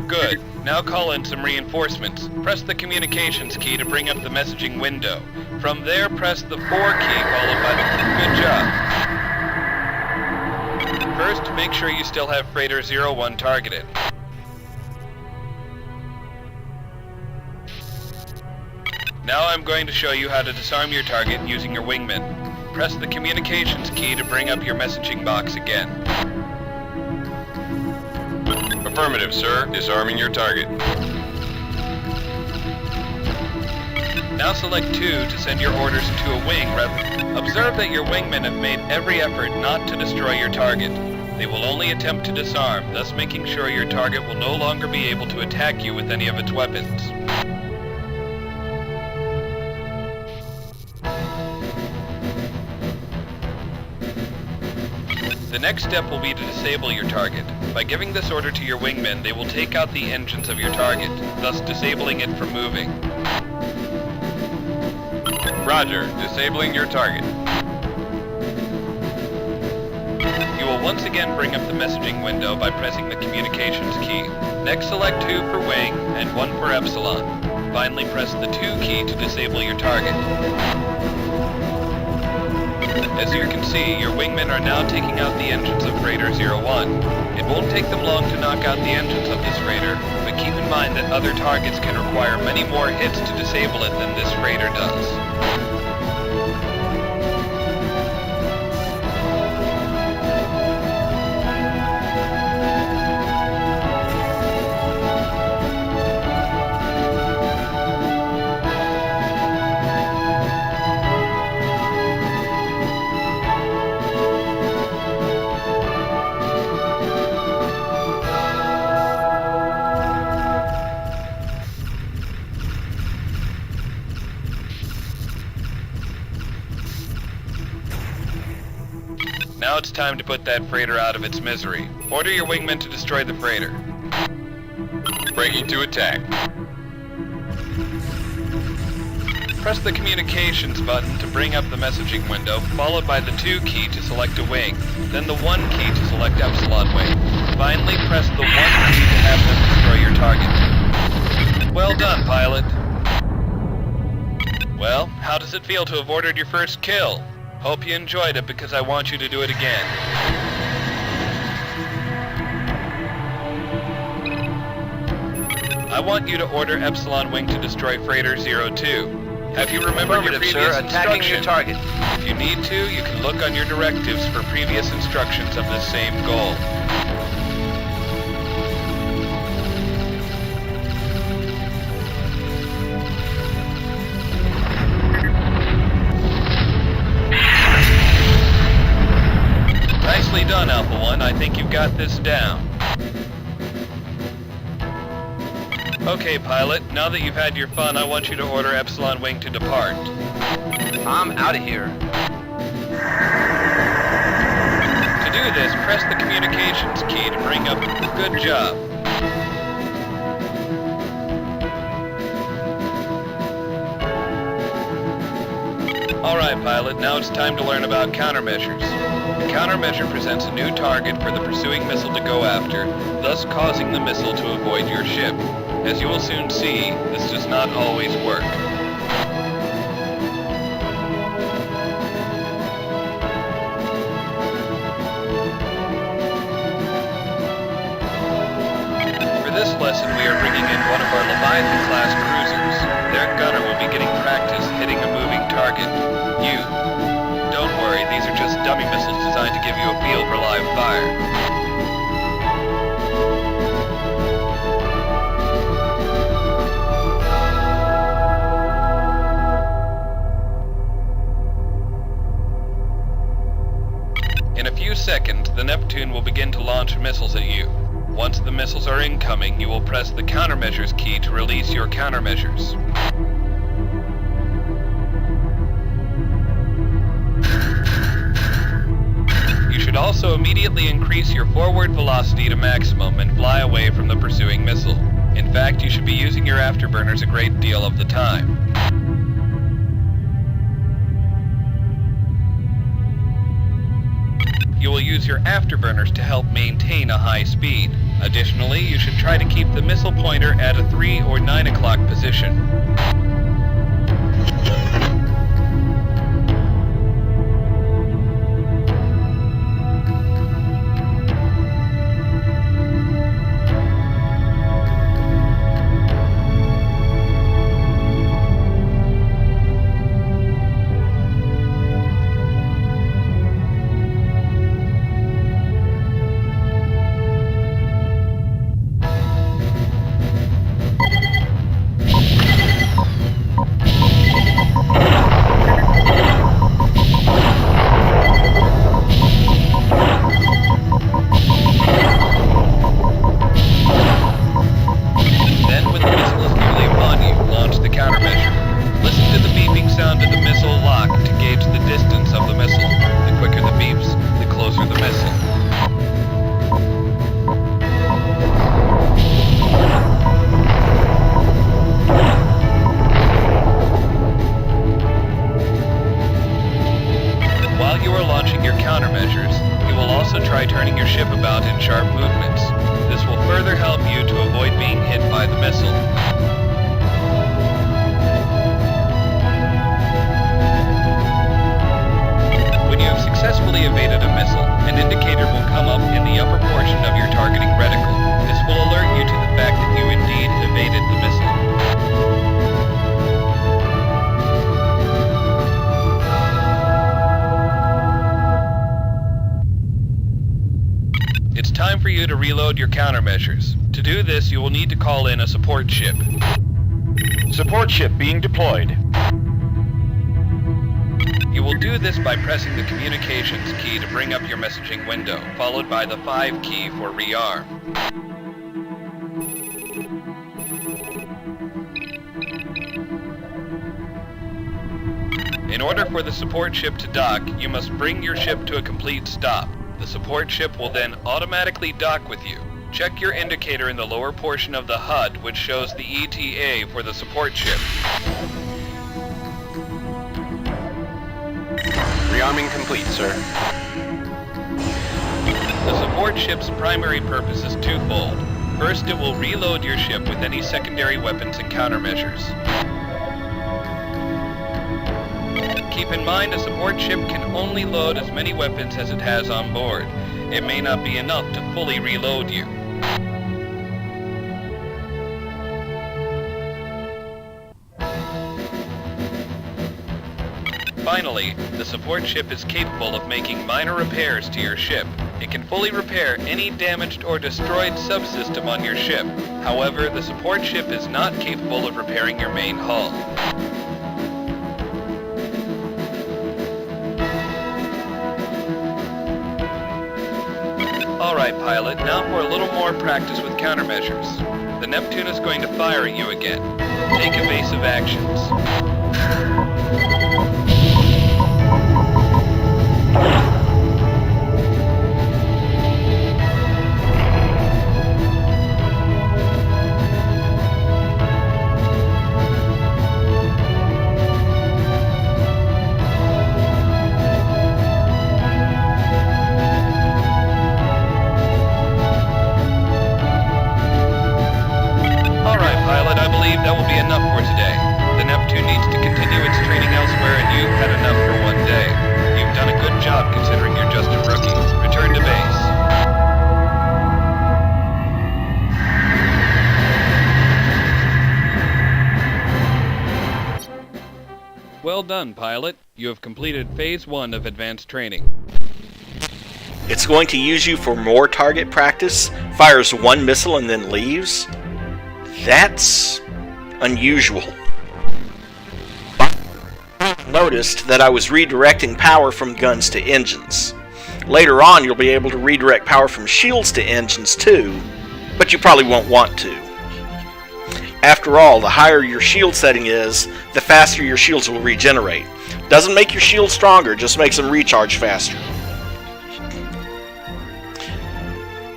Good. Now call in some reinforcements. Press the communications key to bring up the messaging window. From there, press the 4 key followed by the... Good job. First, make sure you still have Freighter 01 targeted. Now I'm going to show you how to disarm your target using your wingman. Press the communications key to bring up your messaging box again.
Affirmative, sir. Disarming your target.
Now select 2 to send your orders to a wing. Observe that your wingmen have made every effort not to destroy your target. They will only attempt to disarm, thus making sure your target will no longer be able to attack you with any of its weapons. The next step will be to disable your target. By giving this order to your wingmen, they will take out the engines of your target, thus disabling it from moving.
Roger. Disabling your target.
You will once again bring up the messaging window by pressing the communications key. Next select 2 for wing and 1 for epsilon. Finally press the 2 key to disable your target. As you can see, your wingmen are now taking out the engines of Freighter 01. It won't take them long to knock out the engines of this freighter, but keep in mind that other targets can require many more hits to disable it than this freighter does. Now it's time to put that freighter out of its misery. Order your wingmen to destroy the freighter.
Breaking to attack.
Press the communications button to bring up the messaging window, followed by the 2 key to select a wing, then the 1 key to select epsilon wing. Finally, press the 1 key to have them destroy your target. Well done, pilot. Well, how does it feel to have ordered your first kill? Hope you enjoyed it because I want you to do it again. I want you to order Epsilon Wing to destroy Freighter 02. Have you remembered your previous instruction?
target.
If you need to, you can look on your directives for previous instructions of this same goal. Nicely done, Alpha 1. I think you've got this down. Okay, pilot. Now that you've had your fun, I want you to order Epsilon Wing to depart.
I'm out of here.
To do this, press the communications key to bring up... Good job. Alright, pilot, now it's time to learn about countermeasures. The countermeasure presents a new target for the pursuing missile to go after, thus causing the missile to avoid your ship. As you will soon see, this does not always work. For this lesson, we are bringing in one of our Leviathan-class cruisers. Their gunner will be getting practice hitting a moving target. You. Don't worry, these are just dummy missiles designed to give you a feel for live fire. In a few seconds, the Neptune will begin to launch missiles at you. Once the missiles are incoming, you will press the countermeasures key to release your countermeasures. You should also immediately increase your forward velocity to maximum and fly away from the pursuing missile. In fact, you should be using your afterburners a great deal of the time. You will use your afterburners to help maintain a high speed. Additionally, you should try to keep the missile pointer at a 3 or 9 o'clock position. Try turning your ship about in sharp movements. This will further help you to avoid being hit by the missile. When you have successfully evaded a missile, an indicator will come up in the upper portion of your targeting reticle. This will alert you to the fact that you indeed evaded the missile. It's time for you to reload your countermeasures. To do this, you will need to call in a support ship.
Support ship being deployed.
You will do this by pressing the communications key to bring up your messaging window, followed by the 5 key for rearm. In order for the support ship to dock, you must bring your ship to a complete stop. The support ship will then automatically dock with you. Check your indicator in the lower portion of the HUD, which shows the ETA for the support ship.
Rearming complete, sir.
The support ship's primary purpose is twofold. First, it will reload your ship with any secondary weapons and countermeasures. Keep in mind, a support ship can only load as many weapons as it has on board. It may not be enough to fully reload you. Finally, the support ship is capable of making minor repairs to your ship. It can fully repair any damaged or destroyed subsystem on your ship. However, the support ship is not capable of repairing your main hull. Alright, pilot, now for a little more practice with countermeasures. The Neptune is going to fire at you again. Take evasive actions. today. The Neptune needs to continue its training elsewhere, and you've had enough for one day. You've done a good job considering you're just a rookie. Return to base. Well done, pilot. You have completed Phase 1 of advanced training.
It's going to use you for more target practice, fires one missile and then leaves? That's unusual. Noticed that I was redirecting power from guns to engines. Later on, you'll be able to redirect power from shields to engines too, but you probably won't want to. After all, the higher your shield setting is, the faster your shields will regenerate. Doesn't make your shield stronger, just makes them recharge faster.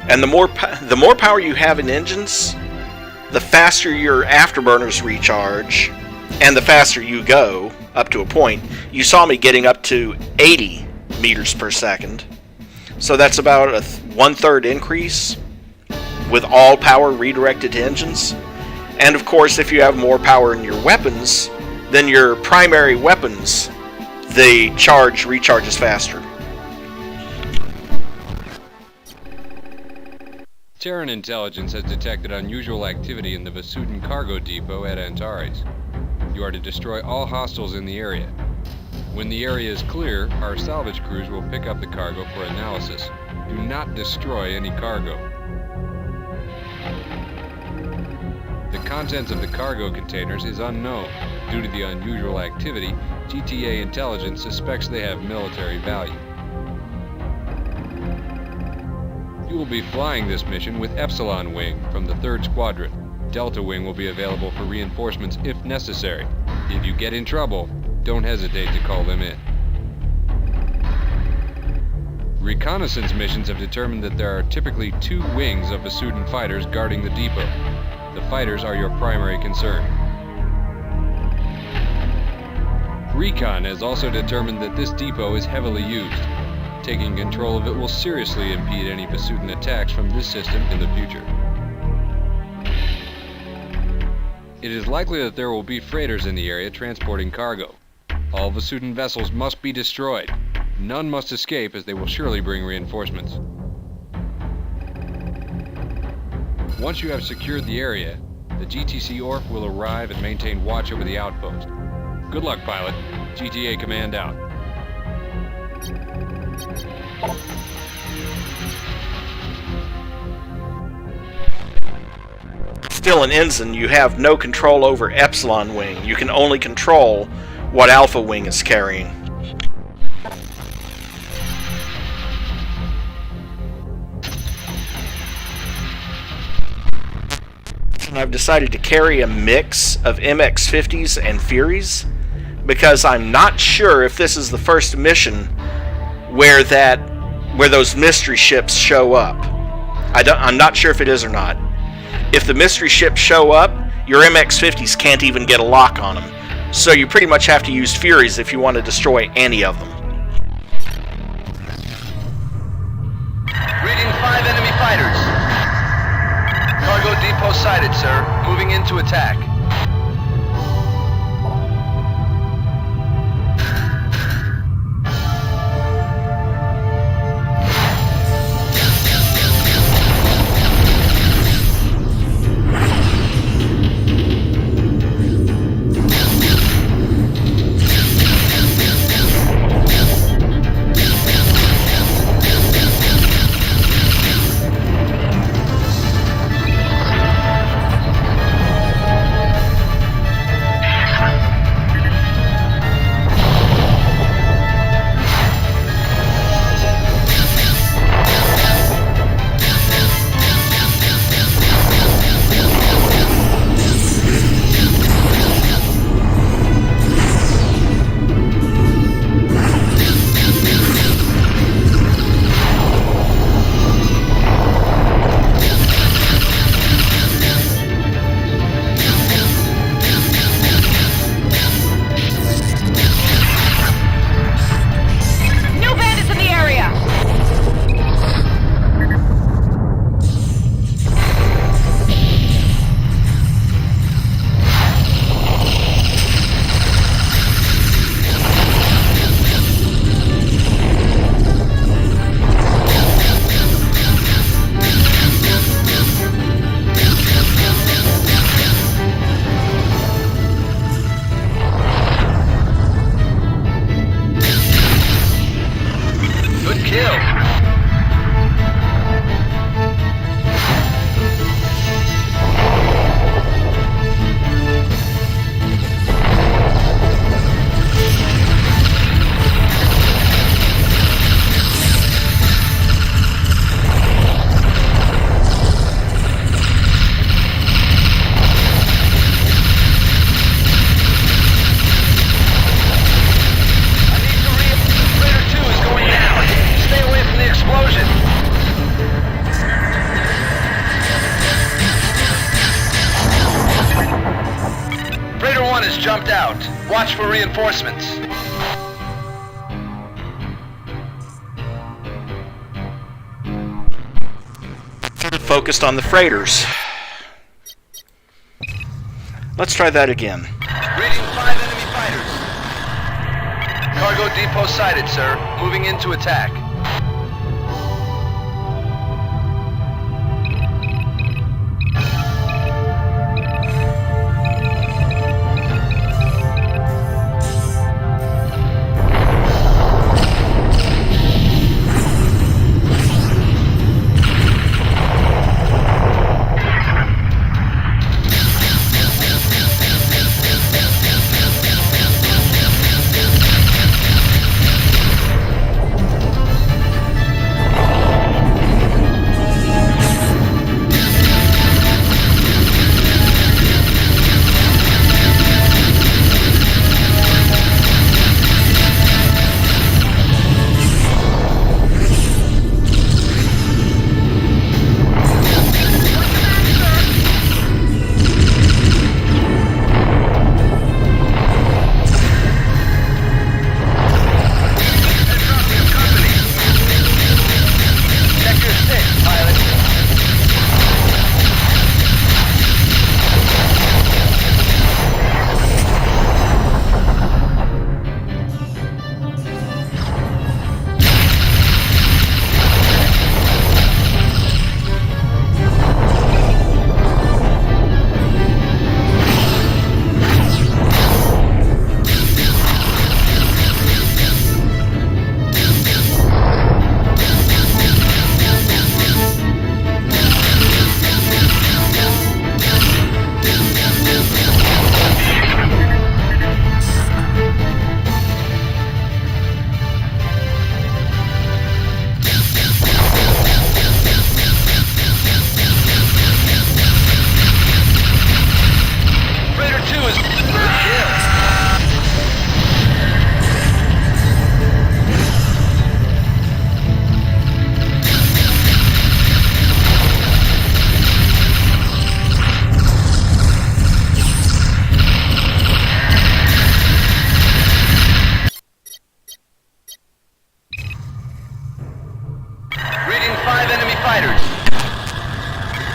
And the more power you have in engines, the faster your afterburners recharge, and the faster you go, up to a point. You saw me getting up to 80 meters per second. So that's about a 1/3 increase with all power redirected to engines. And of course, if you have more power in your weapons, then your primary weapons, the charge recharges faster.
Terran intelligence has detected unusual activity in the Vasudan cargo depot at Antares. You are to destroy all hostiles in the area. When the area is clear, our salvage crews will pick up the cargo for analysis. Do not destroy any cargo. The contents of the cargo containers is unknown. Due to the unusual activity, GTA intelligence suspects they have military value. You will be flying this mission with Epsilon Wing from the 3rd Squadron. Delta Wing will be available for reinforcements if necessary. If you get in trouble, don't hesitate to call them in. Reconnaissance missions have determined that there are typically 2 wings of Vasudan fighters guarding the depot. The fighters are your primary concern. Recon has also determined that this depot is heavily used. Taking control of it will seriously impede any Vasudan attacks from this system in the future. It is likely that there will be freighters in the area transporting cargo. All Vasudan vessels must be destroyed. None must escape, as they will surely bring reinforcements. Once you have secured the area, the GTC ORF will arrive and maintain watch over the outpost. Good luck, pilot. GTA Command out.
Still an ensign, you have no control over Epsilon Wing. You can only control what Alpha Wing is carrying. And I've decided to carry a mix of MX-50s and Furies because I'm not sure if this is the first mission where those mystery ships show up. I'm not sure if it is or not. If the mystery ships show up, your MX-50s can't even get a lock on them. So you pretty much have to use Furies if you want to destroy any of them.
Reading 5 enemy fighters. Cargo depot sighted, sir. Moving into attack. jumped out. Watch for reinforcements.
Focused on the freighters. Let's try that again.
Reading 5 enemy fighters. Cargo depot sighted, sir. Moving into attack.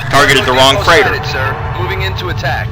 Targeted the wrong freighter.
Sighted, sir. Moving into attack.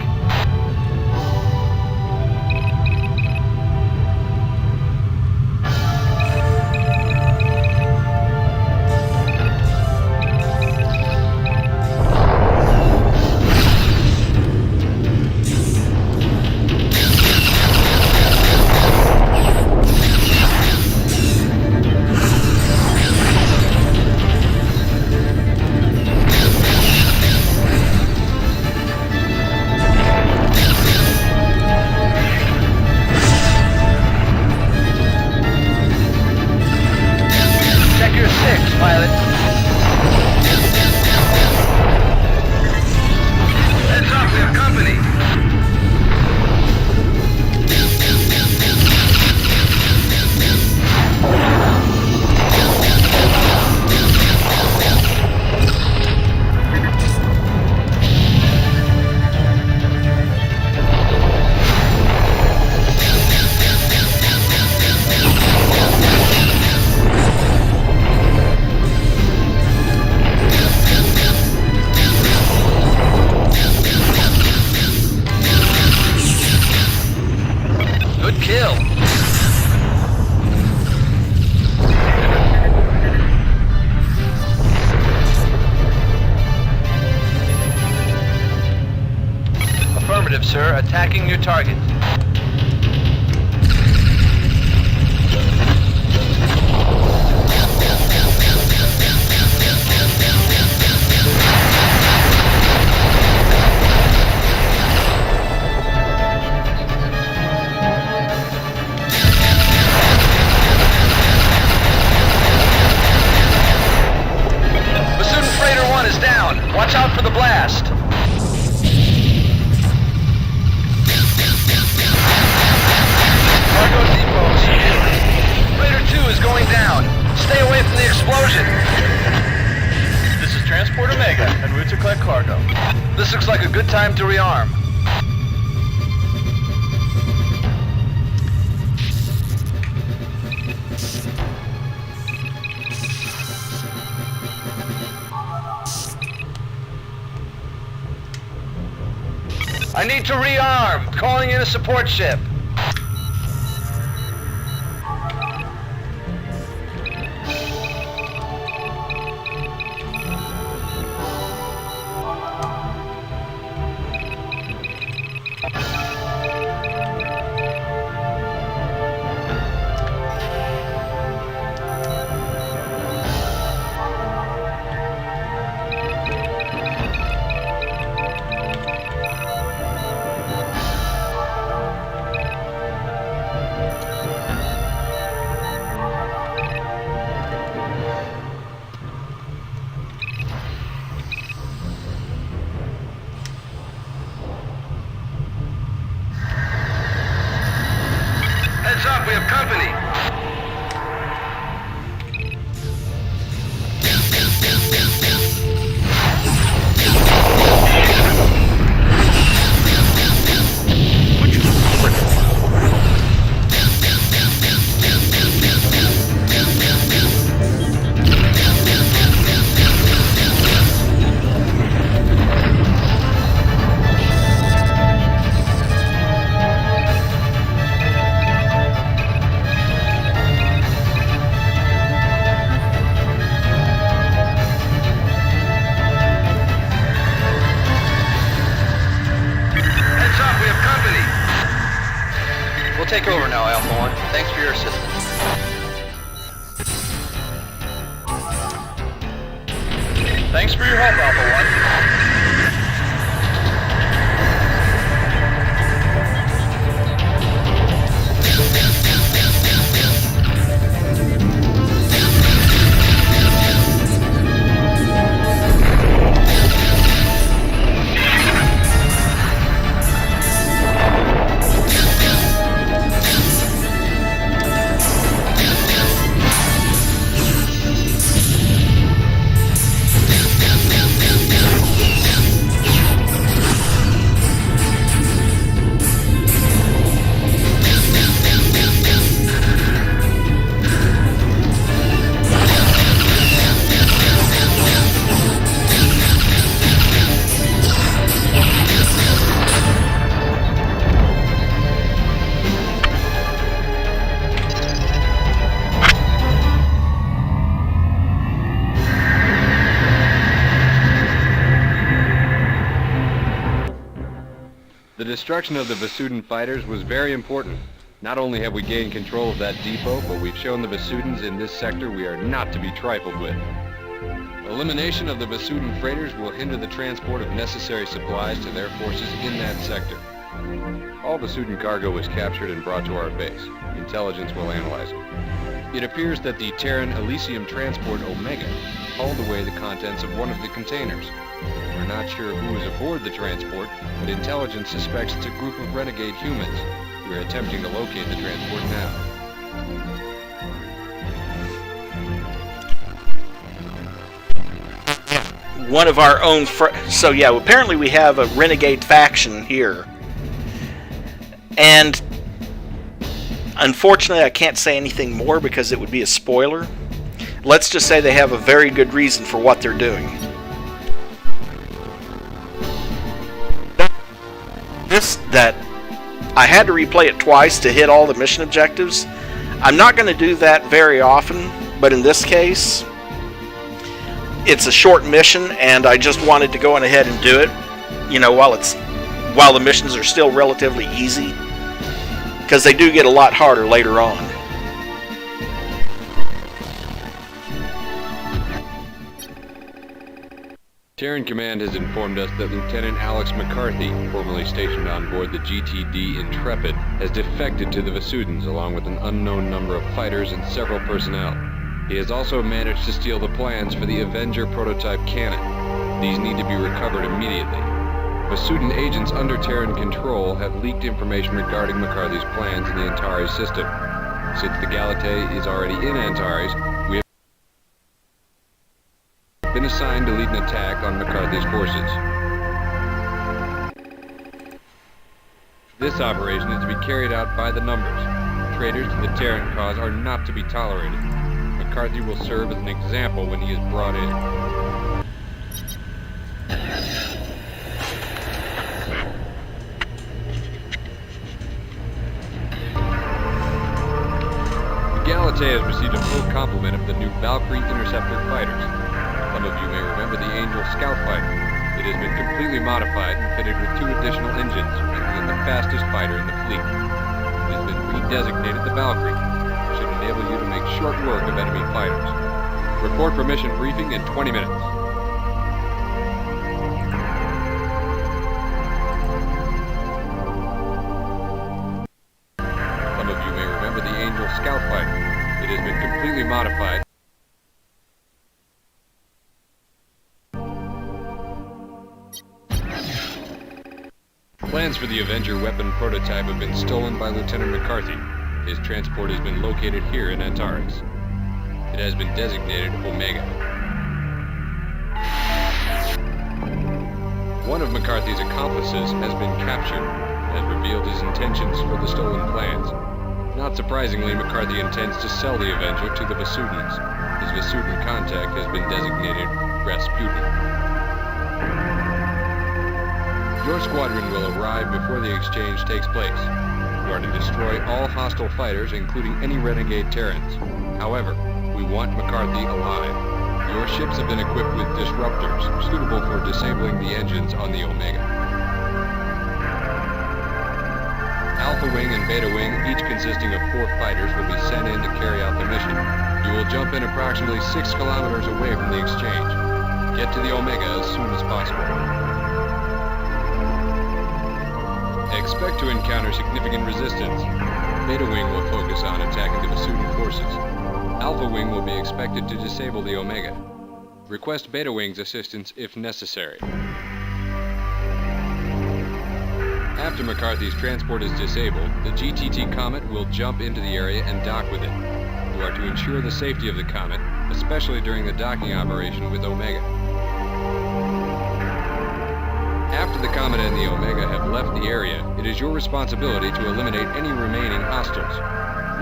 Sir, attacking your target. Basudin Freighter 1 is down. Watch out for the blast. Cargo depot secured. Freighter 2 is going down. Stay away from the explosion.
This is Transport Omega, en route to collect cargo.
This looks like a good time to rearm. I need to rearm. Calling in a support ship. Heads up, we have company. Heads up, we have company. We'll take over now, Alpha 1. Thanks for your assistance. Thanks for your help, Alpha 1.
The destruction of the Vasudan fighters was very important. Not only have we gained control of that depot, but we've shown the Vasudans in this sector we are not to be trifled with. Elimination of the Vasudan freighters will hinder the transport of necessary supplies to their forces in that sector. All Vasudan cargo was captured and brought to our base. Intelligence will analyze it. It appears that the Terran Elysium Transport Omega hauled away the contents of one of the containers. We're not sure who is aboard the transport, but intelligence suspects it's a group of renegade humans. We're attempting to locate the transport now.
One of our own so yeah, apparently we have a renegade faction here. And unfortunately I can't say anything more because it would be a spoiler. Let's just say they have a very good reason for what they're doing. That I had to replay it twice to hit all the mission objectives. I'm not going to do that very often, but in this case, it's a short mission, and I just wanted to go on ahead and do it, you know, while the missions are still relatively easy, because they do get a lot harder later on.
Terran Command has informed us that Lieutenant Alex McCarthy, formerly stationed on board the GTD Intrepid, has defected to the Vasudans along with an unknown number of fighters and several personnel. He has also managed to steal the plans for the Avenger prototype cannon. These need to be recovered immediately. Vasudan agents under Terran control have leaked information regarding McCarthy's plans in the Antares system. Since the Galatae is already in Antares, we have been assigned to lead an attack on McCarthy's forces. This operation is to be carried out by the numbers. Traitors to the Terran cause are not to be tolerated. McCarthy will serve as an example when he is brought in. Galate has received a full complement of the new Valkyrie Interceptor fighters. Some of you may remember the Angel Scout fighter. It has been completely modified and fitted with 2 additional engines, making it the fastest fighter in the fleet. It has been redesignated the Valkyrie, which should enable you to make short work of enemy fighters. Report for mission briefing in 20 minutes. Some of you may remember the Angel Scout fighter. It has been completely modified. Plans for the Avenger weapon prototype have been stolen by Lieutenant McCarthy. His transport has been located here in Antares. It has been designated Omega. One of McCarthy's accomplices has been captured and has revealed his intentions for the stolen plans. Not surprisingly, McCarthy intends to sell the Avenger to the Vasudans. His Vasudan contact has been designated Rasputin. Your squadron will arrive before the exchange takes place. You are to destroy all hostile fighters, including any renegade Terrans. However, we want McCarthy alive. Your ships have been equipped with disruptors, suitable for disabling the engines on the Omega. Alpha Wing and Beta Wing, each consisting of 4 fighters, will be sent in to carry out the mission. You will jump in approximately 6 kilometers away from the exchange. Get to the Omega as soon as possible. Expect to encounter significant resistance. Beta Wing will focus on attacking the Vasudan forces. Alpha Wing will be expected to disable the Omega. Request Beta Wing's assistance if necessary. After McCarthy's transport is disabled, the GTT Comet will jump into the area and dock with it. You are to ensure the safety of the Comet, especially during the docking operation with Omega. After the Comet and the Omega have left the area, it is your responsibility to eliminate any remaining hostiles.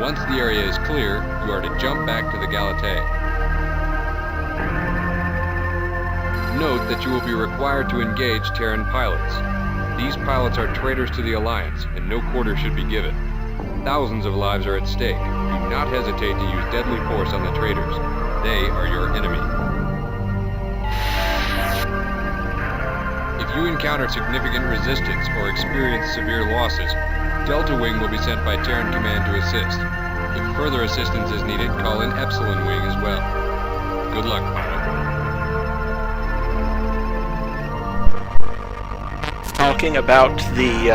Once the area is clear, you are to jump back to the Galate. Note that you will be required to engage Terran pilots. These pilots are traitors to the Alliance, and no quarter should be given. Thousands of lives are at stake. Do not hesitate to use deadly force on the traitors. They are your enemy. If you encounter significant resistance or experience severe losses, Delta Wing will be sent by Terran Command to assist. If further assistance is needed, call in Epsilon Wing as well. Good luck, pilot.
Talking about the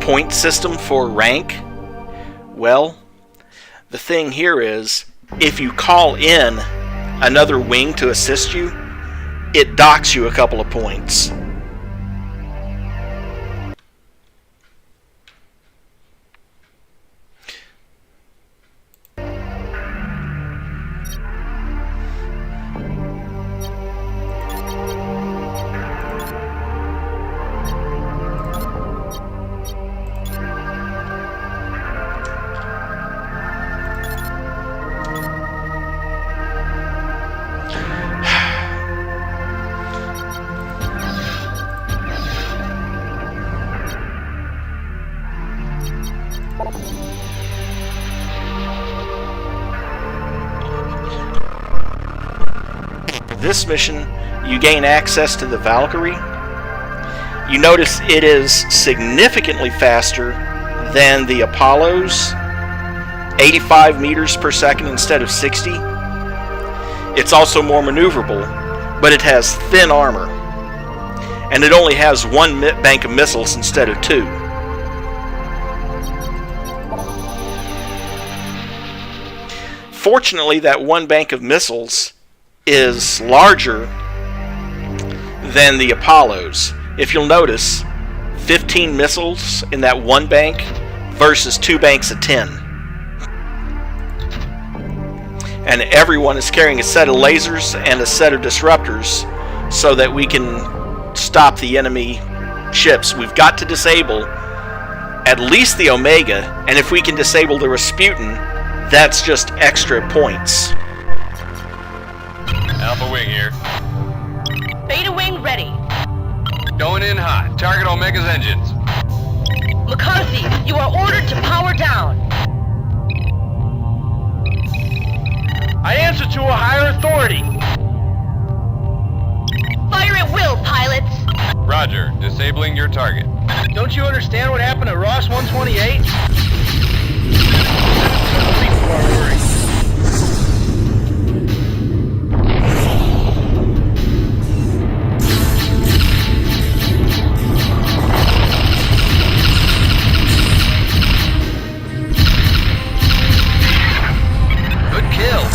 point system for rank. Well, the thing here is, if you call in another wing to assist you, it docks you a couple of points. This mission, you gain access to the Valkyrie. You notice it is significantly faster than the Apollo's, 85 meters per second instead of 60. It's also more maneuverable, but it has thin armor. And it only has 1 bank of missiles instead of 2. Fortunately, that 1 bank of missiles is larger than the Apollo's. If you'll notice, 15 missiles in that 1 bank versus 2 banks of 10. And everyone is carrying a set of lasers and a set of disruptors so that we can stop the enemy ships. We've got to disable at least the Omega, and if we can disable the Rasputin, that's just extra points.
Alpha Wing here.
Beta Wing ready.
Going in hot. Target Omega's engines.
McCarthy, you are ordered to power down.
I answer to a higher authority.
Fire at will, pilots.
Roger, disabling your target.
Don't you understand what happened at Ross 128?
Good kill.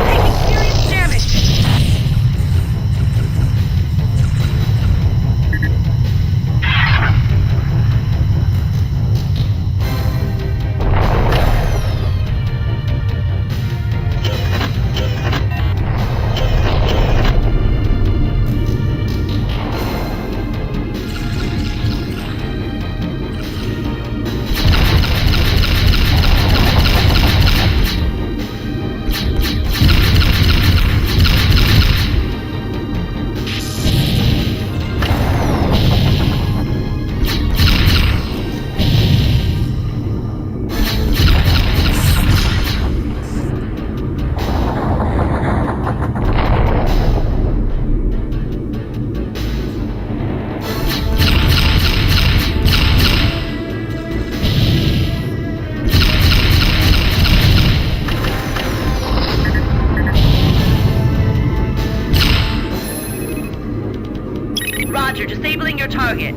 Taking serious damage. Roger, disabling your target.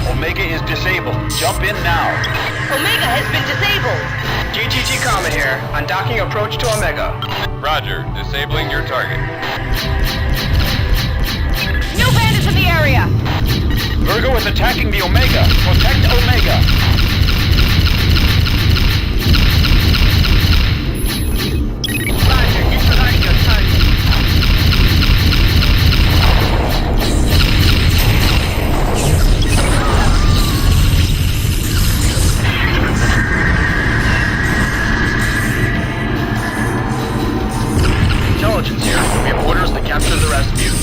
Omega is disabled. Jump in now.
Omega has been disabled.
GGG Comet here. Undocking approach to Omega.
Roger, disabling your target.
New bandits in the area.
Virgo is attacking the Omega. Protect Omega.
Roger, disregarding your target.
Intelligence here. We have orders to capture the Rasputin.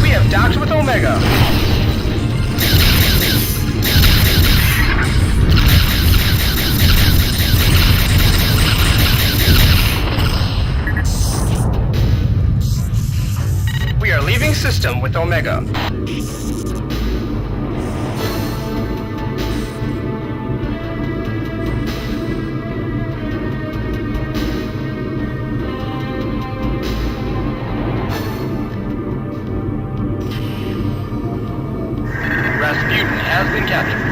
We have docked with Omega. We are leaving system with Omega. Rasputin has been captured.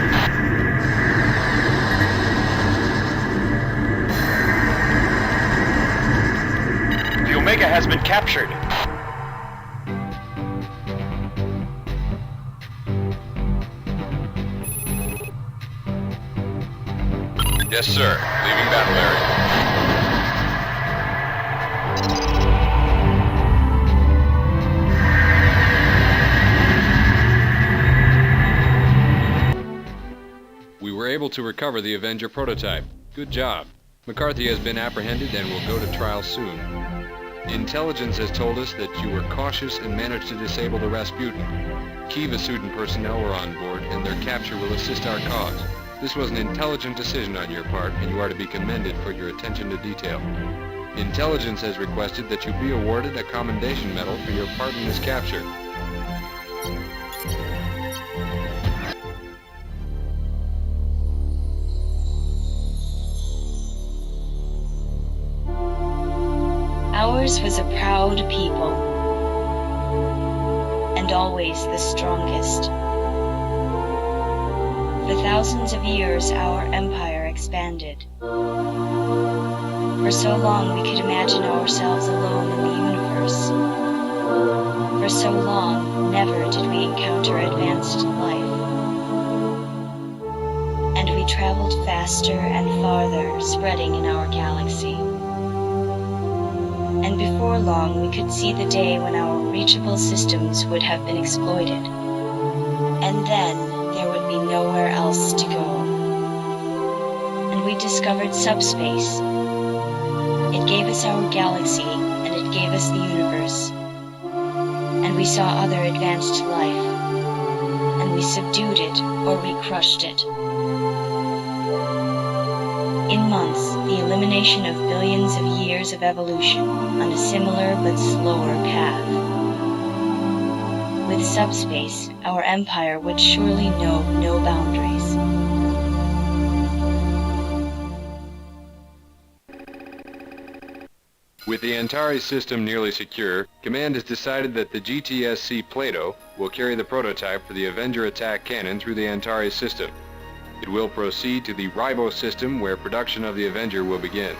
The Omega has been captured.
Yes, sir. Leaving battle area. We were able to recover the Avenger prototype. Good job. McCarthy has been apprehended and will go to trial soon. Intelligence has told us that you were cautious and managed to disable the Rasputin. Key Vasudan personnel were on board, and their capture will assist our cause. This was an intelligent decision on your part, and you are to be commended for your attention to detail. Intelligence has requested that you be awarded a commendation medal for your part in this capture.
Ours was a proud people, and always the strongest. For thousands of years, our empire expanded. For so long, we could imagine ourselves alone in the universe. For so long, never did we encounter advanced life. And we traveled faster and farther, spreading in our galaxy. And before long, we could see the day when our reachable systems would have been exploited. And then, there would be nowhere else to go. And we discovered subspace. It gave us our galaxy, and it gave us the universe. And we saw other advanced life. And we subdued it, or we crushed it. In months, the elimination of billions of years of evolution on a similar but slower path. With subspace, our empire would surely know no boundaries.
With the Antares system nearly secure, Command has decided that the GTSC Plato will carry the prototype for the Avenger attack cannon through the Antares system. It will proceed to the Ribo system, where production of the Avenger will begin.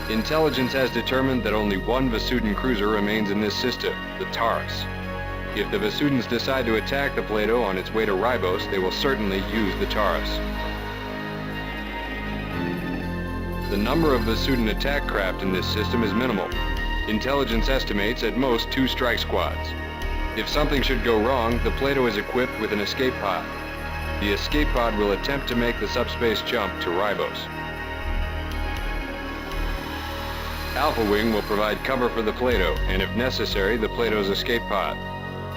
Intelligence has determined that only one Vasudan cruiser remains in this system, the Taurus. If the Vasudans decide to attack the Plato on its way to Ribos, they will certainly use the Taurus. The number of Vasudan attack craft in this system is minimal. Intelligence estimates at most 2 strike squads. If something should go wrong, the Plato is equipped with an escape pod. The escape pod will attempt to make the subspace jump to Ribos. Alpha Wing will provide cover for the Plato, and if necessary, the Plato's escape pod.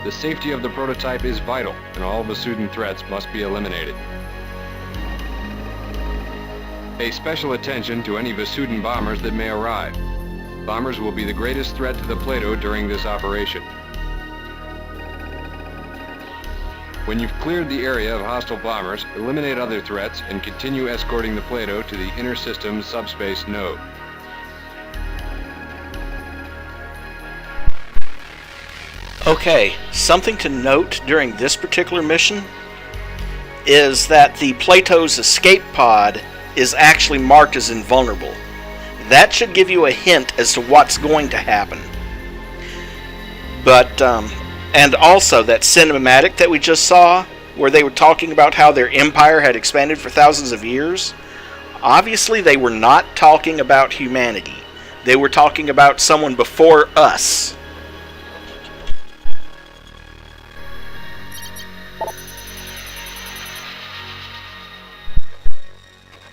The safety of the prototype is vital, and all Vasudan threats must be eliminated. Pay special attention to any Vasudan bombers that may arrive. Bombers will be the greatest threat to the Plato during this operation. When you've cleared the area of hostile bombers, eliminate other threats and continue escorting the Plato to the inner system subspace node.
Okay, something to note during this particular mission is that the Plato's escape pod is actually marked as invulnerable. That should give you a hint as to what's going to happen. But, and also that cinematic that we just saw, where they were talking about how their empire had expanded for thousands of years, obviously they were not talking about humanity. They were talking about someone before us.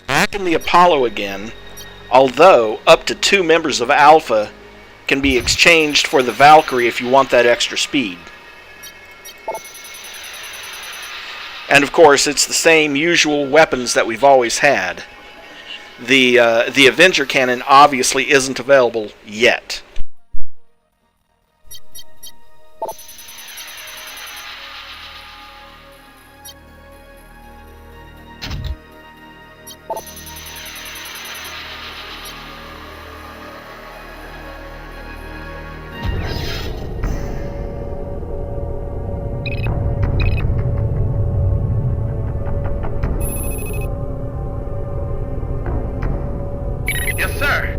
Back in the Apollo again, although up to 2 members of Alpha can be exchanged for the Valkyrie if you want that extra speed. And of course, it's the same usual weapons that we've always had. The Avenger cannon obviously isn't available yet.
Yes, sir.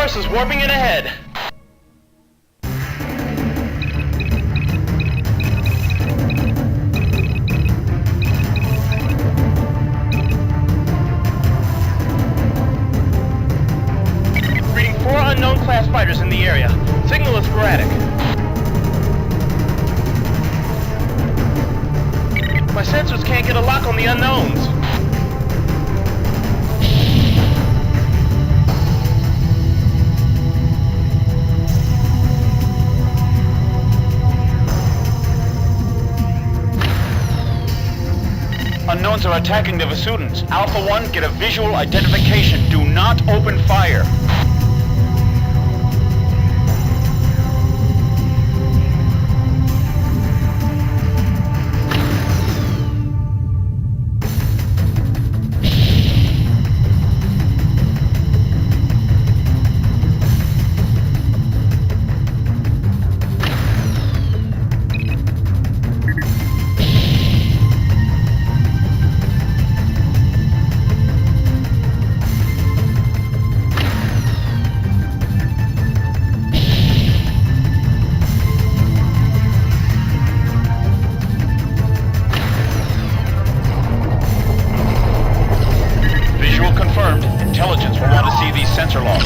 forces warping in ahead. Reading 4 unknown class fighters in the area. Signal is sporadic. My sensors can't get a lock on the unknowns. Unknowns are attacking the Vesudans. Alpha 1, get a visual identification. Do not open fire. Intelligence will want to see these sensor logs.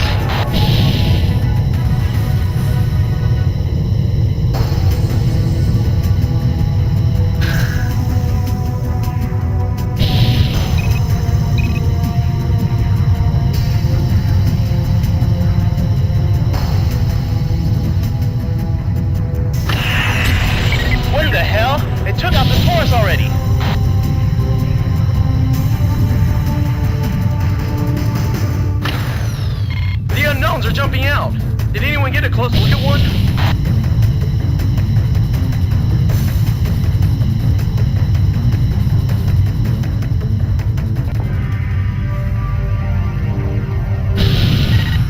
What the hell? They took out the Taurus already. The unknowns are jumping out. Did anyone get a close look at one?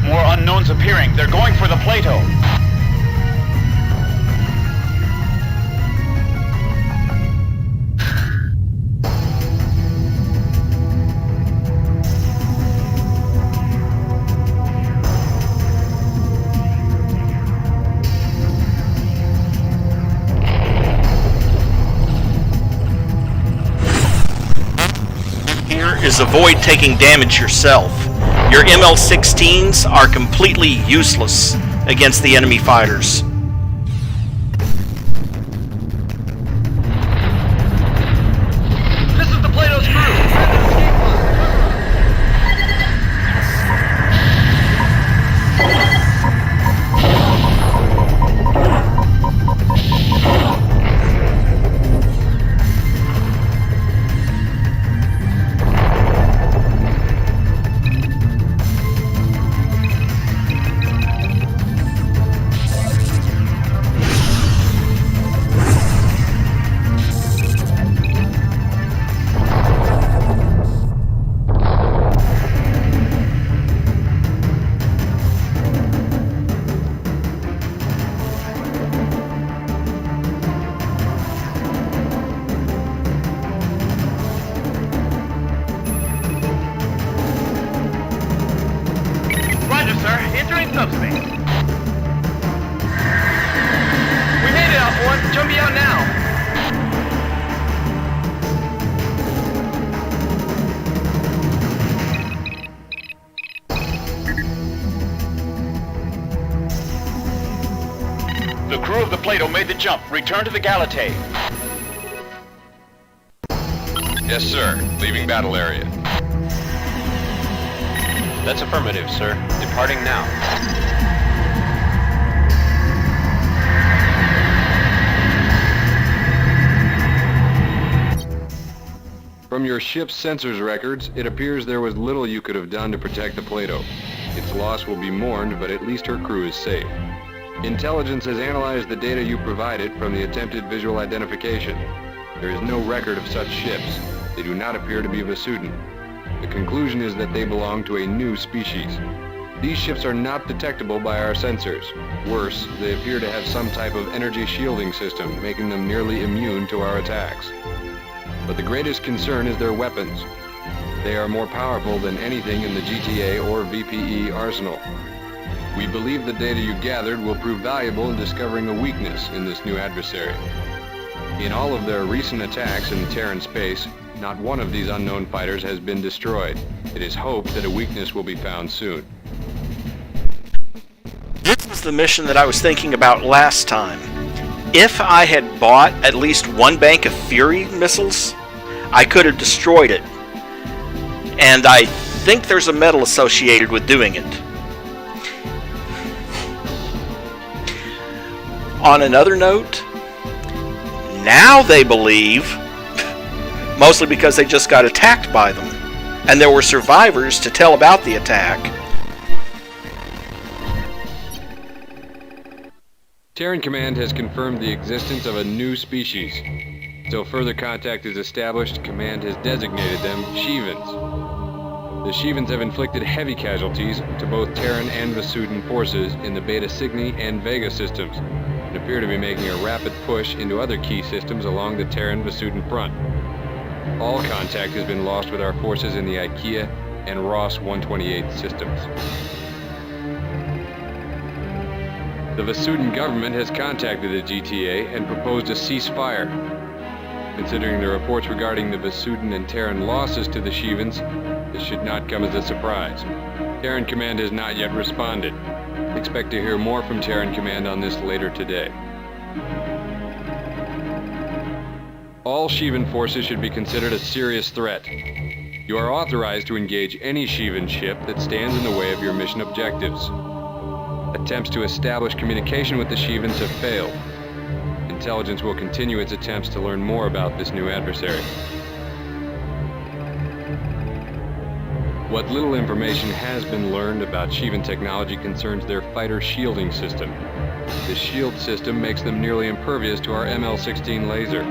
More unknowns appearing. They're going for the Plato.
Is avoid taking damage yourself. Your ML-16s are completely useless against the enemy fighters.
This is the Plato's crew. Subspace. We made it, Alpha 1. Jump me out now. The crew of the Plato made the jump. Return to the Galatei.
Yes, sir. Leaving battle area.
That's affirmative, sir. Departing now.
From your ship's sensors records, it appears there was little you could have done to protect the Plato. Its loss will be mourned, but at least her crew is safe. Intelligence has analyzed the data you provided from the attempted visual identification. There is no record of such ships. They do not appear to be Vesudan. The conclusion is that they belong to a new species. These ships are not detectable by our sensors. Worse, they appear to have some type of energy shielding system, making them nearly immune to our attacks. But the greatest concern is their weapons. They are more powerful than anything in the GTA or VPE arsenal. We believe the data you gathered will prove valuable in discovering a weakness in this new adversary. In all of their recent attacks in Terran space, not one of these unknown fighters has been destroyed. It is hoped that a weakness will be found soon.
This was the mission that I was thinking about last time. If I had bought at least one bank of Fury missiles, I could have destroyed it. And I think there's a medal associated with doing it. On another note, now they believe, mostly because they just got attacked by them, and there were survivors to tell about the attack.
Terran Command has confirmed the existence of a new species. Until further contact is established, Command has designated them Shivans. The Shivans have inflicted heavy casualties to both Terran and Vasudan forces in the Beta Cygni and Vega systems, and appear to be making a rapid push into other key systems along the Terran-Vasudan front. All contact has been lost with our forces in the IKEA and Ross 128 systems. The Vasudan government has contacted the GTA and proposed a ceasefire. Considering the reports regarding the Vasudan and Terran losses to the Shivans, this should not come as a surprise. Terran Command has not yet responded. Expect to hear more from Terran Command on this later today. All Shivan forces should be considered a serious threat. You are authorized to engage any Shivan ship that stands in the way of your mission objectives. Attempts to establish communication with the Shivans have failed. Intelligence will continue its attempts to learn more about this new adversary. What little information has been learned about Shivan technology concerns their fighter shielding system. This shield system makes them nearly impervious to our ML-16 laser.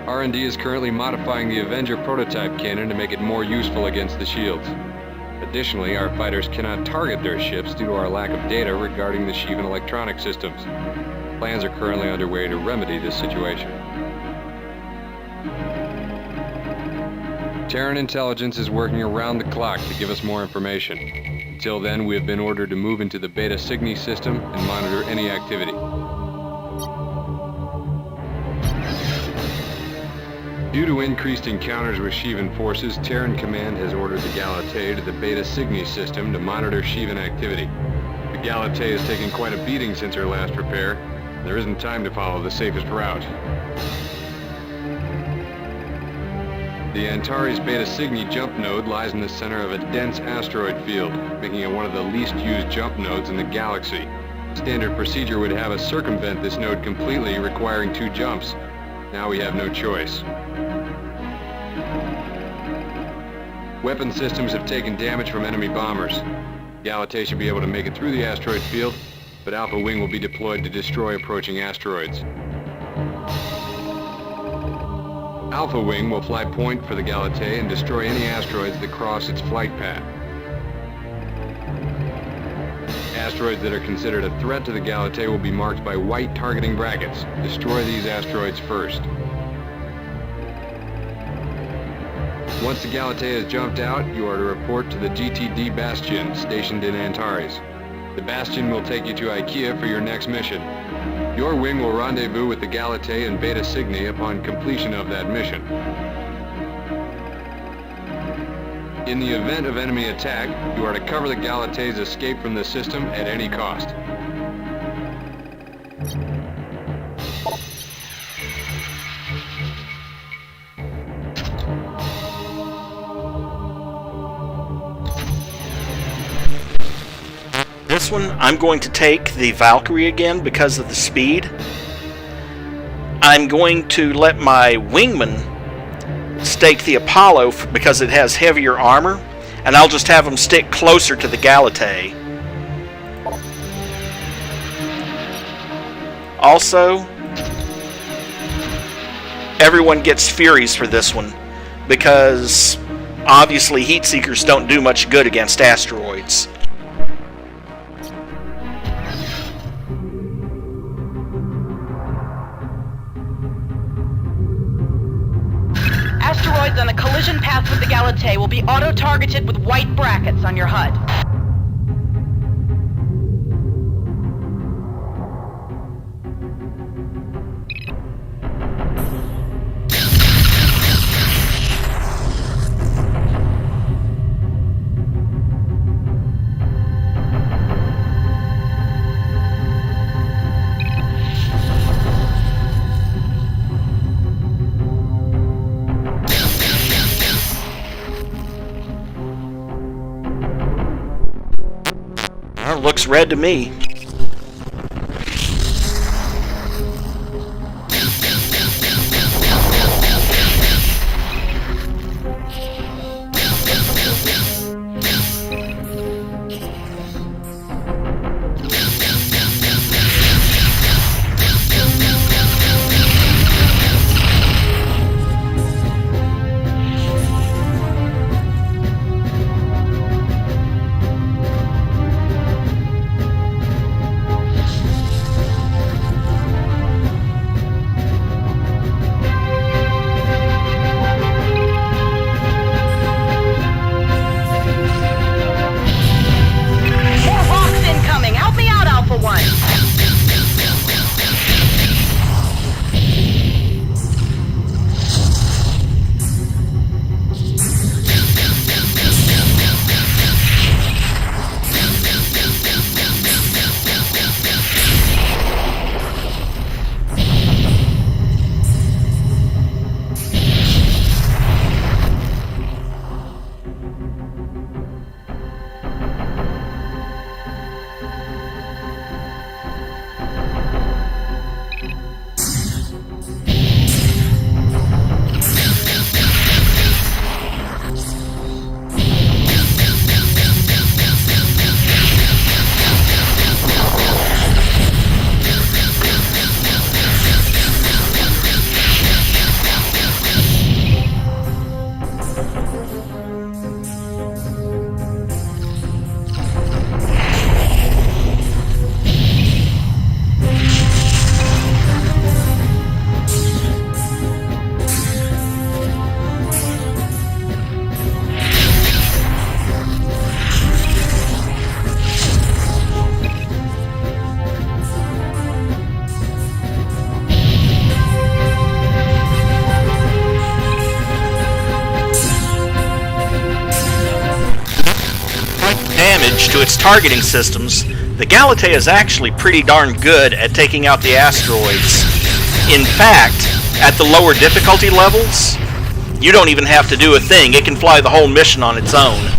R&D is currently modifying the Avenger prototype cannon to make it more useful against the shields. Additionally, our fighters cannot target their ships due to our lack of data regarding the Shivan electronic systems. Plans are currently underway to remedy this situation. Terran intelligence is working around the clock to give us more information. Until then, we have been ordered to move into the Beta Cygni system and monitor any activity. Due to increased encounters with Shivan forces, Terran Command has ordered the Galatei to the Beta Cygni system to monitor Shivan activity. The Galatei has taken quite a beating since her last repair. There isn't time to follow the safest route. The Antares Beta Cygni jump node lies in the center of a dense asteroid field, making it one of the least used jump nodes in the galaxy. Standard procedure would have us circumvent this node completely, requiring 2 jumps. Now we have no choice. Weapon systems have taken damage from enemy bombers. Galatei should be able to make it through the asteroid field, but Alpha Wing will be deployed to destroy approaching asteroids. Alpha Wing will fly point for the Galatei and destroy any asteroids that cross its flight path. Asteroids that are considered a threat to the Galatei will be marked by white targeting brackets. Destroy these asteroids first. Once the Galatei has jumped out, you are to report to the GTD Bastion, stationed in Antares. The Bastion will take you to IKEA for your next mission. Your wing will rendezvous with the Galatei and Beta Cygni upon completion of that mission. In the event of enemy attack, you are to cover the Galatei's escape from the system at any cost.
This one, I'm going to take the Valkyrie again because of the speed. I'm going to let my wingman stake the Apollo because it has heavier armor, and I'll just have them stick closer to the Galatei. Also, everyone gets Furies for this one because obviously heat seekers don't do much good against asteroids.
Asteroids on a collision path with the Galatei will be auto-targeted with white brackets on your HUD.
looks red to me.
More rocks incoming! Help me out, Alpha 1!
Damage to its targeting systems, the Galatea is actually pretty darn good at taking out the asteroids. In fact, at the lower difficulty levels, you don't even have to do a thing. It can fly the whole mission on its own.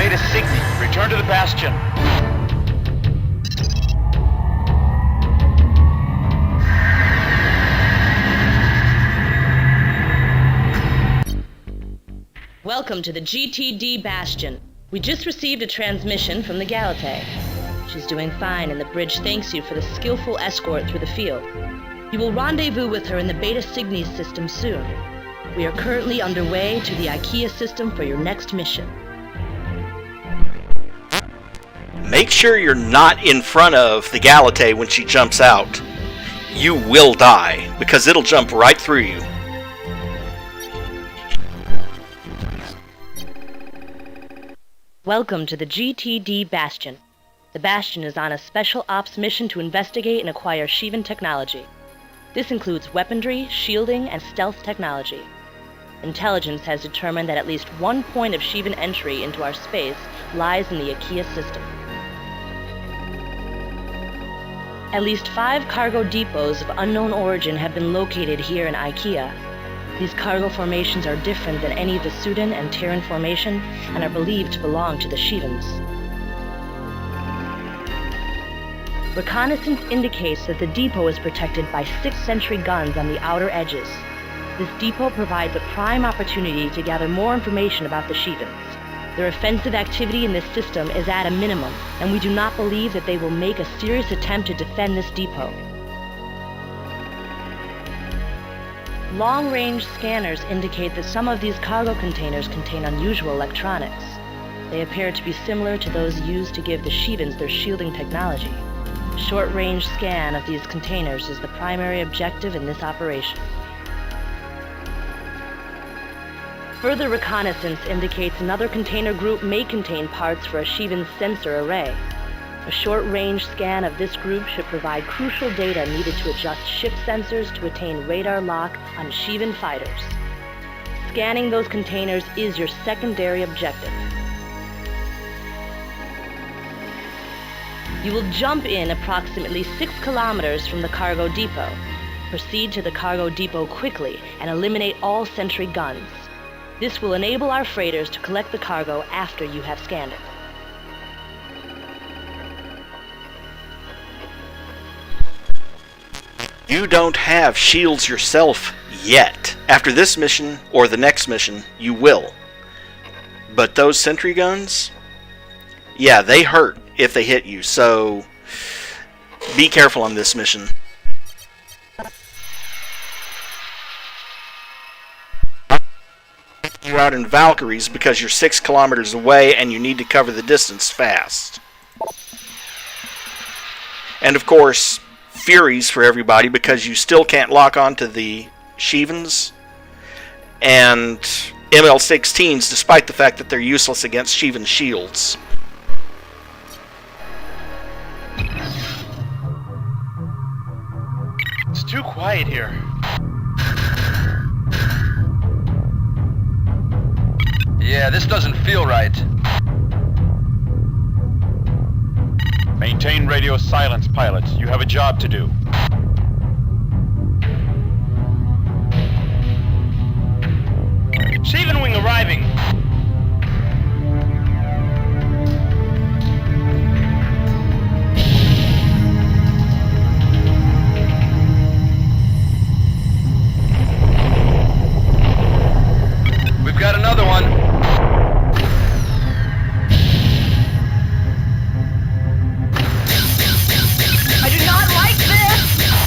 Beta Cygni, return to the Bastion.
Welcome to the GTD Bastion. We just received a transmission from the Galatée. She's doing fine, and the bridge thanks you for the skillful escort through the field. You will rendezvous with her in the Beta Cygni system soon. We are currently underway to the IKEA system for your next mission.
Make sure you're not in front of the Galatée when she jumps out. You will die, because it'll jump right through you.
Welcome to the GTD Bastion. The Bastion is on a special ops mission to investigate and acquire Shivan technology. This includes weaponry, shielding, and stealth technology. Intelligence has determined that at least one point of Shivan entry into our space lies in the IKEA system. At least 5 cargo depots of unknown origin have been located here in IKEA. These cargo formations are different than any of the Sudan and Terran formation and are believed to belong to the Shivans. Reconnaissance indicates that the depot is protected by 6th century guns on the outer edges. This depot provides a prime opportunity to gather more information about the Shivans. Their offensive activity in this system is at a minimum, and we do not believe that they will make a serious attempt to defend this depot. Long-range scanners indicate that some of these cargo containers contain unusual electronics. They appear to be similar to those used to give the Shivans their shielding technology. Short-range scan of these containers is the primary objective in this operation. Further reconnaissance indicates another container group may contain parts for a Shivan sensor array. A short-range scan of this group should provide crucial data needed to adjust ship sensors to attain radar lock on Shivan fighters. Scanning those containers is your secondary objective. You will jump in approximately 6 kilometers from the cargo depot. Proceed to the cargo depot quickly and eliminate all sentry guns. This will enable our freighters to collect the cargo after you have scanned it.
You don't have shields yourself yet. After this mission, or the next mission, you will. But those sentry guns, yeah, they hurt if they hit you, so be careful on this mission. You're out in Valkyries because you're 6 kilometers away and you need to cover the distance fast. And of course, Furies for everybody because you still can't lock onto the Shivans and ML-16s despite the fact that they're useless against Shivan shields.
It's too quiet here.
Yeah, this doesn't feel right.
Maintain radio silence, pilot. You have a job to do. Shivan wing arriving.
We've got another one.
I do not like this!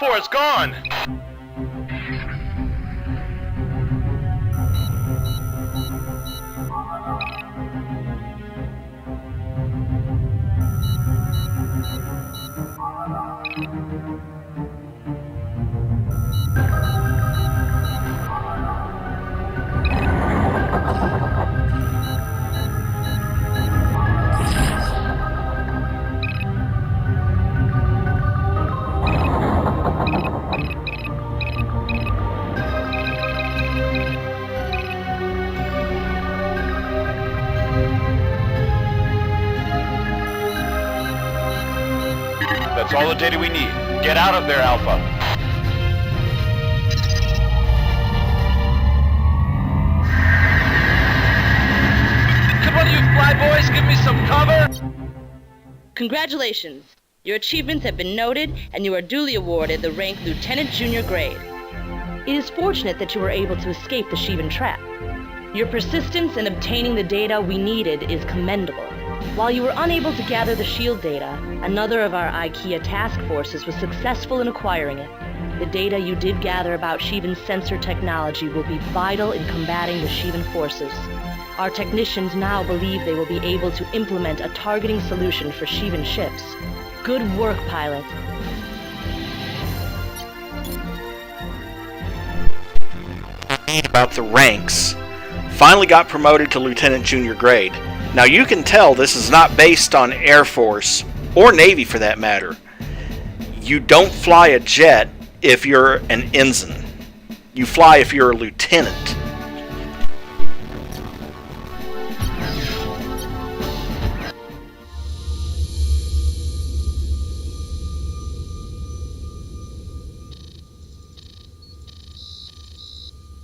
for? It's gone!
That's all the data we need. Get out of there, Alpha.
Come on, you fly boys, give me some cover!
Congratulations. Your achievements have been noted, and you are duly awarded the rank Lieutenant Junior grade. It is fortunate that you were able to escape the Sheevan trap. Your persistence in obtaining the data we needed is commendable. While you were unable to gather the shield data, another of our IKEA task forces was successful in acquiring it. The data you did gather about Sheevan's sensor technology will be vital in combating the Sheevan forces. Our technicians now believe they will be able to implement a targeting solution for Sheevan ships. Good work, pilot.
About the ranks, finally got promoted to Lieutenant Junior grade. Now you can tell this is not based on Air Force, or Navy for that matter. You don't fly a jet if you're an ensign. You fly if you're a lieutenant.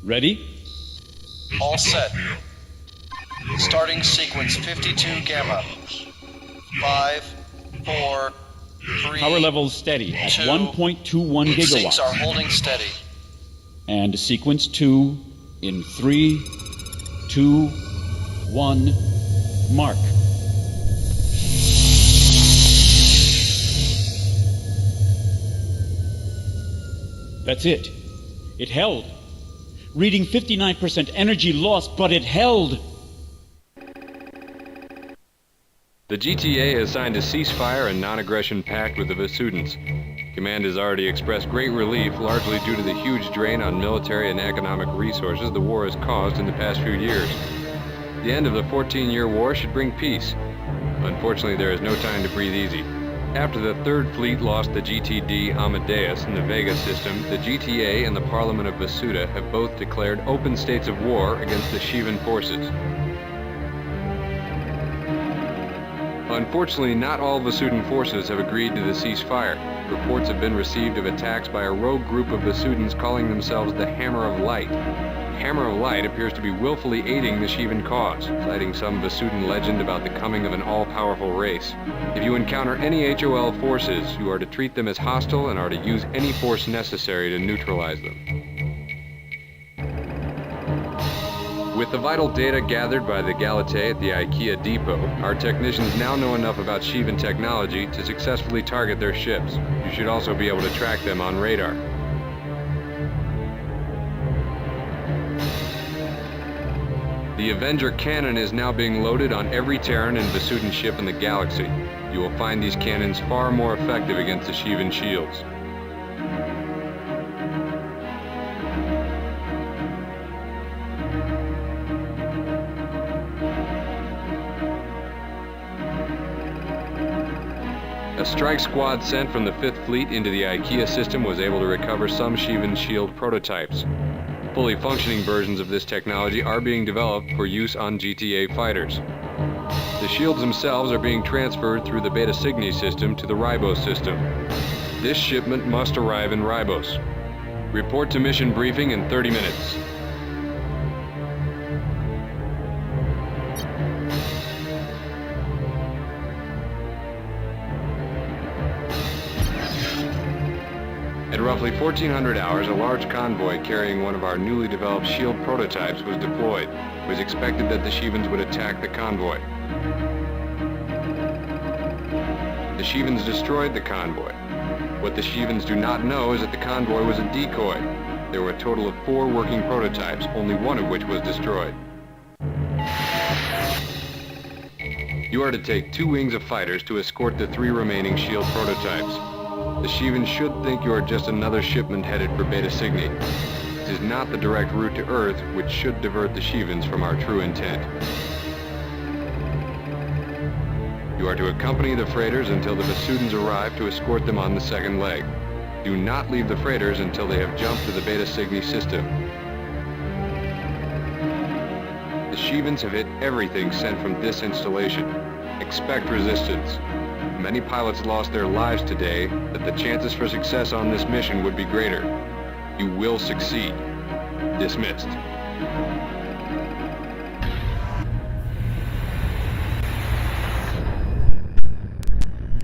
Ready?
All set. Starting sequence 52 Gamma. 5, 4, 3...
Power levels steady at 1.21
Sinks are
gigawatts.
holding steady.
And sequence 2 in 3, 2, 1, mark. That's it. It held. Reading 59% energy loss, but it held.
The GTA has signed a ceasefire and non-aggression pact with the Vasudans. Command has already expressed great relief, largely due to the huge drain on military and economic resources the war has caused in the past few years. The end of the 14-year war should bring peace. Unfortunately, there is no time to breathe easy. After the Third Fleet lost the GTD Amadeus in the Vega system, the GTA and the Parliament of Vasuda have both declared open states of war against the Sheevan forces. Unfortunately, not all Vasudan forces have agreed to the ceasefire. Reports have been received of attacks by a rogue group of Vasudans calling themselves the Hammer of Light. Hammer of Light appears to be willfully aiding the Sheevan cause, citing some Vasudan legend about the coming of an all-powerful race. If you encounter any HOL forces, you are to treat them as hostile and are to use any force necessary to neutralize them. With the vital data gathered by the Galatée at the IKEA depot, our technicians now know enough about Sheevan technology to successfully target their ships. You should also be able to track them on radar. The Avenger cannon is now being loaded on every Terran and Vasudan ship in the galaxy. You will find these cannons far more effective against the Sheevan shields. A strike squad sent from the 5th Fleet into the IKEA system was able to recover some Sheevan shield prototypes. Fully functioning versions of this technology are being developed for use on GTA fighters. The shields themselves are being transferred through the Beta Cygni system to the Ribos system. This shipment must arrive in Ribos. Report to mission briefing in 30 minutes. At roughly 1400 hours, a large convoy carrying one of our newly developed shield prototypes was deployed. It was expected that the Sheevans would attack the convoy. The Sheevans destroyed the convoy. What the Shivans do not know is that the convoy was a decoy. There were a total of 4 working prototypes, only one of which was destroyed. You are to take 2 wings of fighters to escort the 3 remaining SHIELD prototypes. The Shivans should think you are just another shipment headed for Beta Cygni. This is not the direct route to Earth, which should divert the Shivans from our true intent. You are to accompany the freighters until the Vasudans arrive to escort them on the second leg. Do not leave the freighters until they have jumped to the Beta Cygni system. The Shivans have hit everything sent from this installation. Expect resistance. Many pilots lost their lives today, but the chances for success on this mission would be greater. You will succeed. Dismissed.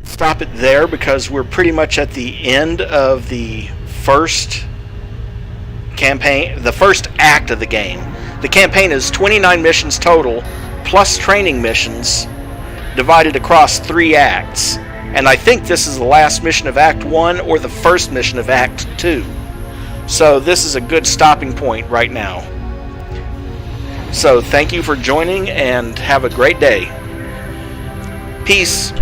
Stop it there because we're pretty much at the end of the first campaign, the first act of the game. The campaign is 29 missions total, plus training missions, divided across 3 acts. And I think this is the last mission of Act 1 or the first mission of Act 2. So this is a good stopping point right now. So thank you for joining and have a great day. Peace.